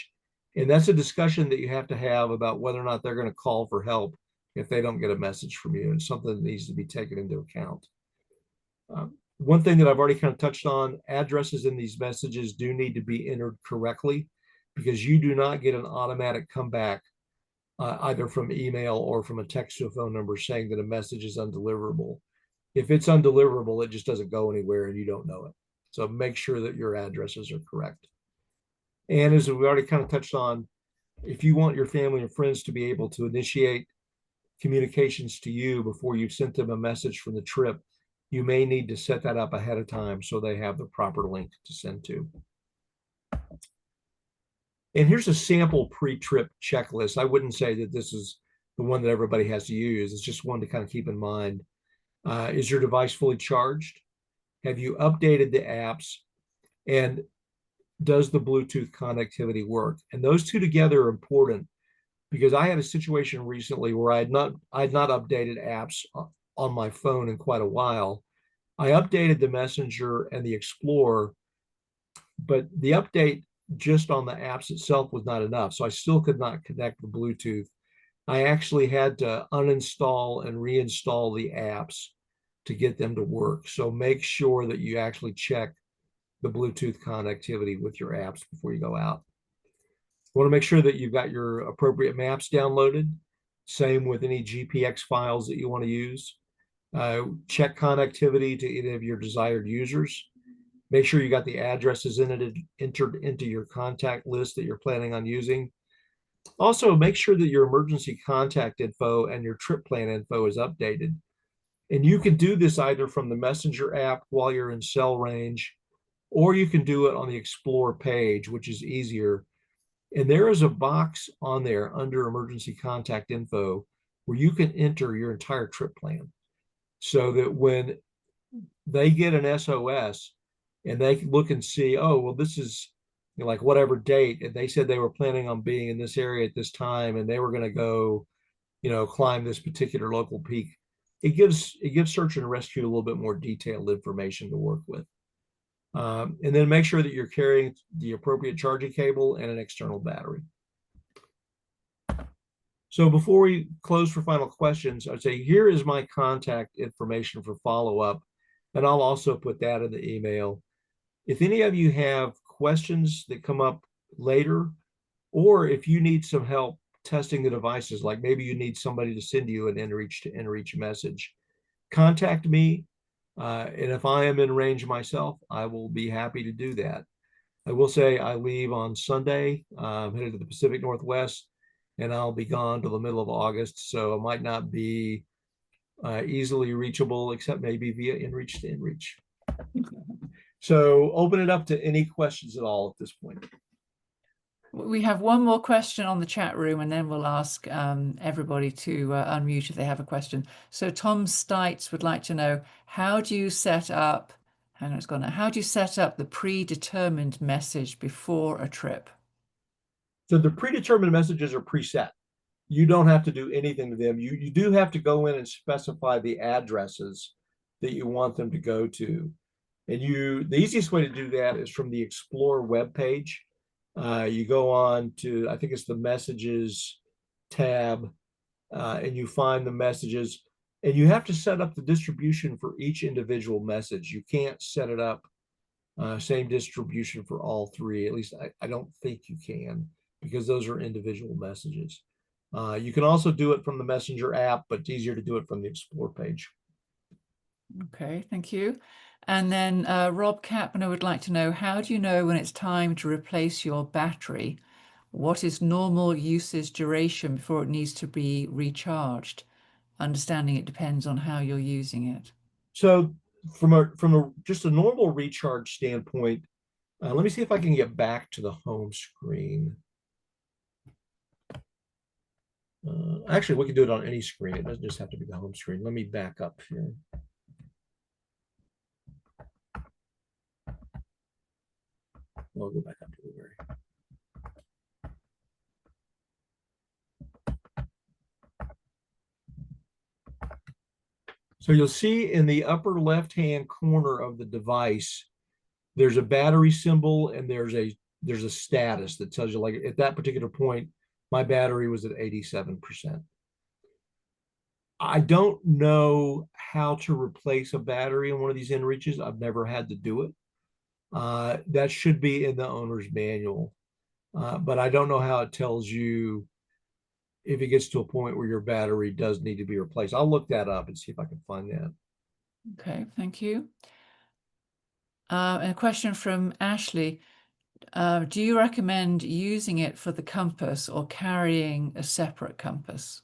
And that's a discussion that you have to have about whether or not they're going to call for help if they don't get a message from you. And something that needs to be taken into account. One thing that I've already kind of touched on, addresses in these messages do need to be entered correctly because you do not get an automatic comeback either from email or from a text to a phone number saying that a message is undeliverable. If it's undeliverable, it just doesn't go anywhere and you don't know it. So make sure that your addresses are correct. And as we already kind of touched on, if you want your family and friends to be able to initiate communications to you before you've sent them a message from the trip, you may need to set that up ahead of time so they have the proper link to send to. And here's a sample pre-trip checklist. I wouldn't say that this is the one that everybody has to use. It's just one to kind of keep in mind. Is your device fully charged? Have you updated the apps? And does the Bluetooth connectivity work? And those two together are important because I had a situation recently where I had not updated apps on my phone in quite a while. I updated the Messenger and the Explorer, but the update just on the apps itself was not enough. So I still could not connect the Bluetooth. I actually had to uninstall and reinstall the apps to get them to work. So make sure that you actually check the Bluetooth connectivity with your apps before you go out. You want to make sure that you've got your appropriate maps downloaded. Same with any GPX files that you want to use. Check connectivity to any of your desired users. Make sure you got the addresses entered into your contact list that you're planning on using. Also, make sure that your emergency contact info and your trip plan info is updated. And you can do this either from the Messenger app while you're in cell range, or you can do it on the Explore page, which is easier. And there is a box on there under emergency contact info where you can enter your entire trip plan so that when they get an SOS and they can look and see, oh, well, this is like whatever date, and they said they were planning on being in this area at this time and they were going to go, climb this particular local peak. It gives search and rescue a little bit more detailed information to work with. And then make sure that you're carrying the appropriate charging cable and an external battery. So before we close for final questions, I'd say here is my contact information for follow-up, and I'll also put that in the email. If any of you have questions that come up later, or if you need some help testing the devices, like maybe you need somebody to send you an inReach to inReach message, contact me. And if I am in range myself, I will be happy to do that. I will say I leave on Sunday, headed to the Pacific Northwest, and I'll be gone till the middle of August. So I might not be easily reachable, except maybe via inReach to inReach. So open it up to any questions at all at this point. We have one more question on the chat room, and then we'll ask everybody to unmute if they have a question. So Tom Stites would like to know, how do you set up, hang on, it's gone now. How do you set up the predetermined message before a trip? So the predetermined messages are preset. You don't have to do anything to them. You do have to go in and specify the addresses that you want them to go to. And the easiest way to do that is from the Explore web page. You go on to, I think it's the messages tab, and you find the messages, and you have to set up the distribution for each individual message. You can't set it up same distribution for all three. At least I don't think you can, because those are individual messages. You can also do it from the Messenger app, but it's easier to do it from the Explore page. Okay, thank you. And then Rob Kapner would like to know, how do you know when it's time to replace your battery? What is normal usage duration before it needs to be recharged? Understanding it depends on how you're using it. So from just a normal recharge standpoint, let me see if I can get back to the home screen. Actually, we can do it on any screen. It doesn't just have to be the home screen. Let me back up here. I'll go back up to the very. So you'll see in the upper left-hand corner of the device, there's a battery symbol and there's a status that tells you, like, at that particular point, my battery was at 87%. I don't know how to replace a battery in one of these inReaches. I've never had to do it. That should be in the owner's manual. But I don't know how it tells you if it gets to a point where your battery does need to be replaced. I'll look that up and see if I can find that. Okay, thank you. And a question from Ashley. Do you recommend using it for the compass or carrying a separate compass?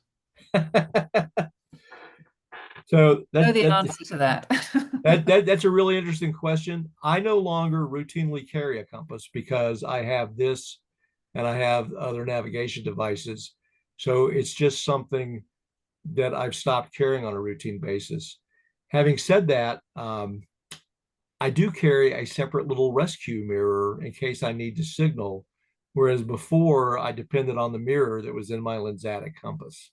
So I know the answer to that. that's a really interesting question. I no longer routinely carry a compass because I have this and I have other navigation devices. So it's just something that I've stopped carrying on a routine basis. Having said that, I do carry a separate little rescue mirror in case I need to signal, whereas before I depended on the mirror that was in my Lensatic compass.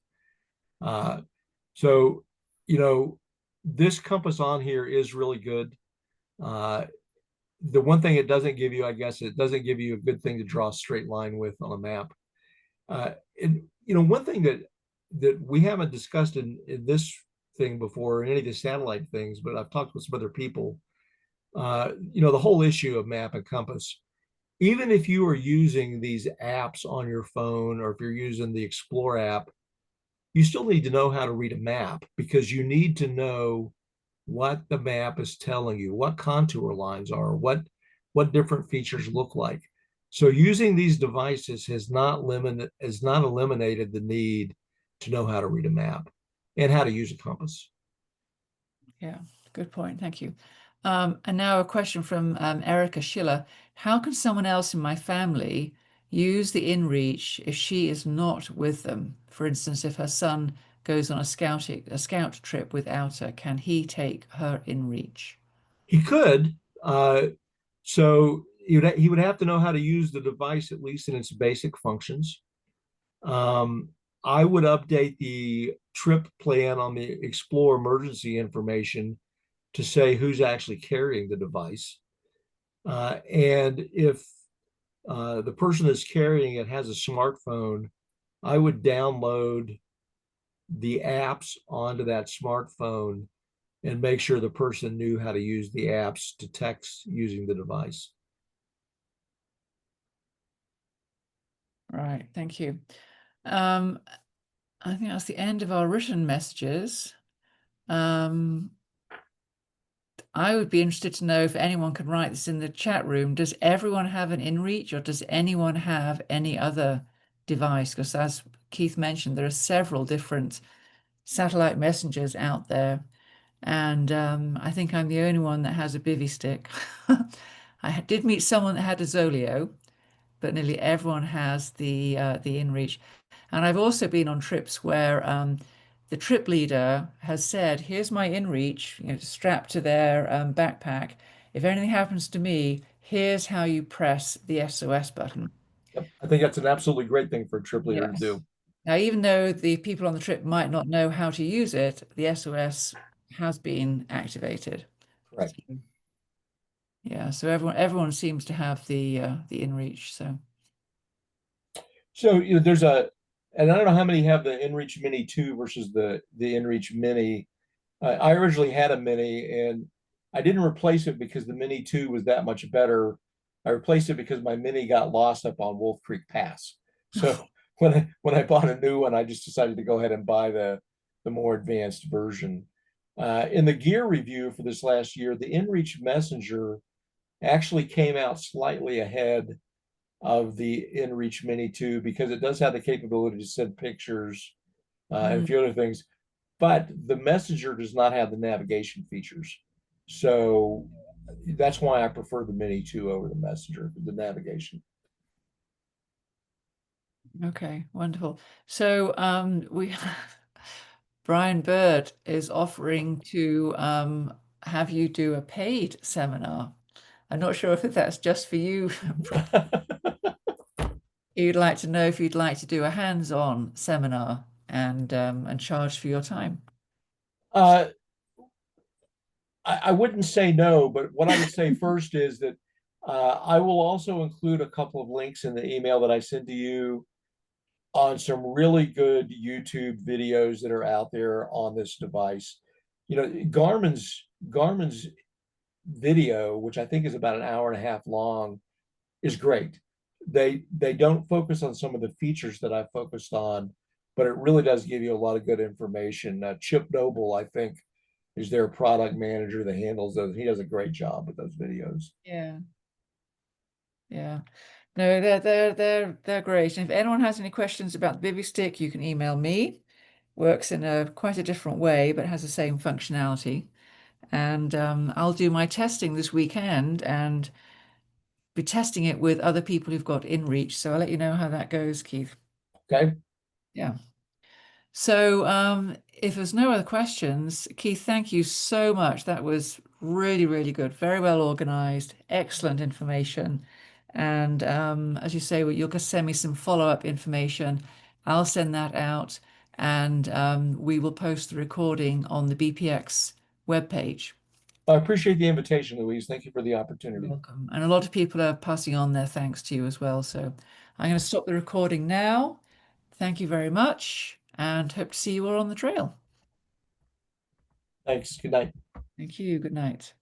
So, this compass on here is really good. The one thing it doesn't give you, I guess, it doesn't give you a good thing to draw a straight line with on a map. And one thing that that we haven't discussed in this thing before, in any of the satellite things, but I've talked with some other people. The whole issue of map and compass. Even if you are using these apps on your phone, or if you're using the Explore app, you still need to know how to read a map, because you need to know what the map is telling you, what contour lines are, what different features look like. So using these devices has not eliminated the need to know how to read a map and how to use a compass. Yeah, good point. Thank you. And now a question from Erica Schiller. How can someone else in my family use the inReach if she is not with them? For instance, if her son goes on a scout trip without her, can he take her inReach? He could, so he would have to know how to use the device, at least in its basic functions. Um, I would update the trip plan on the Explore emergency information to say who's actually carrying the device. And if the person that's carrying it has a smartphone, I would download the apps onto that smartphone and make sure the person knew how to use the apps to text using the device. Right, thank you. Um, I think that's the end of our written messages. Um, I would be interested to know if anyone can write this in the chat room. Does everyone have an inReach, or does anyone have any other device? Because as Keith mentioned, there are several different satellite messengers out there. And I think I'm the only one that has a bivy stick. I did meet someone that had a Zoleo, but nearly everyone has the inReach. And I've also been on trips where the trip leader has said, "Here's my inReach, strapped to their backpack. If anything happens to me, here's how you press the SOS button." Yep. I think that's an absolutely great thing for a trip leader to Yes. do. Now, even though the people on the trip might not know how to use it, the SOS has been activated. Correct. Yeah, so everyone seems to have the inReach. So So and I don't know how many have the inReach Mini 2 versus the inReach Mini. I originally had a Mini, and I didn't replace it because the Mini 2 was that much better. I replaced it because my Mini got lost up on Wolf Creek Pass. So when I bought a new one, I just decided to go ahead and buy the more advanced version. In the gear review for this last year, the inReach Messenger actually came out slightly ahead of the inReach Mini 2, because it does have the capability to send pictures and a mm, few other things, but the Messenger does not have the navigation features. So that's why I prefer the Mini 2 over the Messenger, the navigation. okay, wonderful. So we Brian Bird is offering to have you do a paid seminar. I'm not sure if that's just for you. You'd like to know if you'd like to do a hands-on seminar and charge for your time. uh, I wouldn't say no, but what I would say first is that I will also include a couple of links in the email that I send to you on some really good YouTube videos that are out there on this device. Garmin's video, which I think is about an hour and a half long, is great. They don't focus on some of the features that I focused on, but it really does give you a lot of good information. Chip Noble, I think, is their product manager that handles those. He does a great job with those videos. Yeah, yeah. No, they're great. And if anyone has any questions about the Bivy Stick, you can email me. Works in a quite a different way, but has the same functionality. And I'll do my testing this weekend and be testing it with other people who've got inReach. So I'll let you know how that goes, Keith. Okay. Yeah. So if there's no other questions, Keith, thank you so much. That was really, really good. Very well organized, excellent information. And as you say, well, you'll just send me some follow-up information. I'll send that out, and we will post the recording on the BPX webpage. I appreciate the invitation, Louise. Thank you for the You're opportunity. welcome. And a lot of people are passing on their thanks to you as well. So I'm going to stop the recording now. Thank you very much. and hope to see you all on the trail. Thanks. Good night. Thank you. Good night.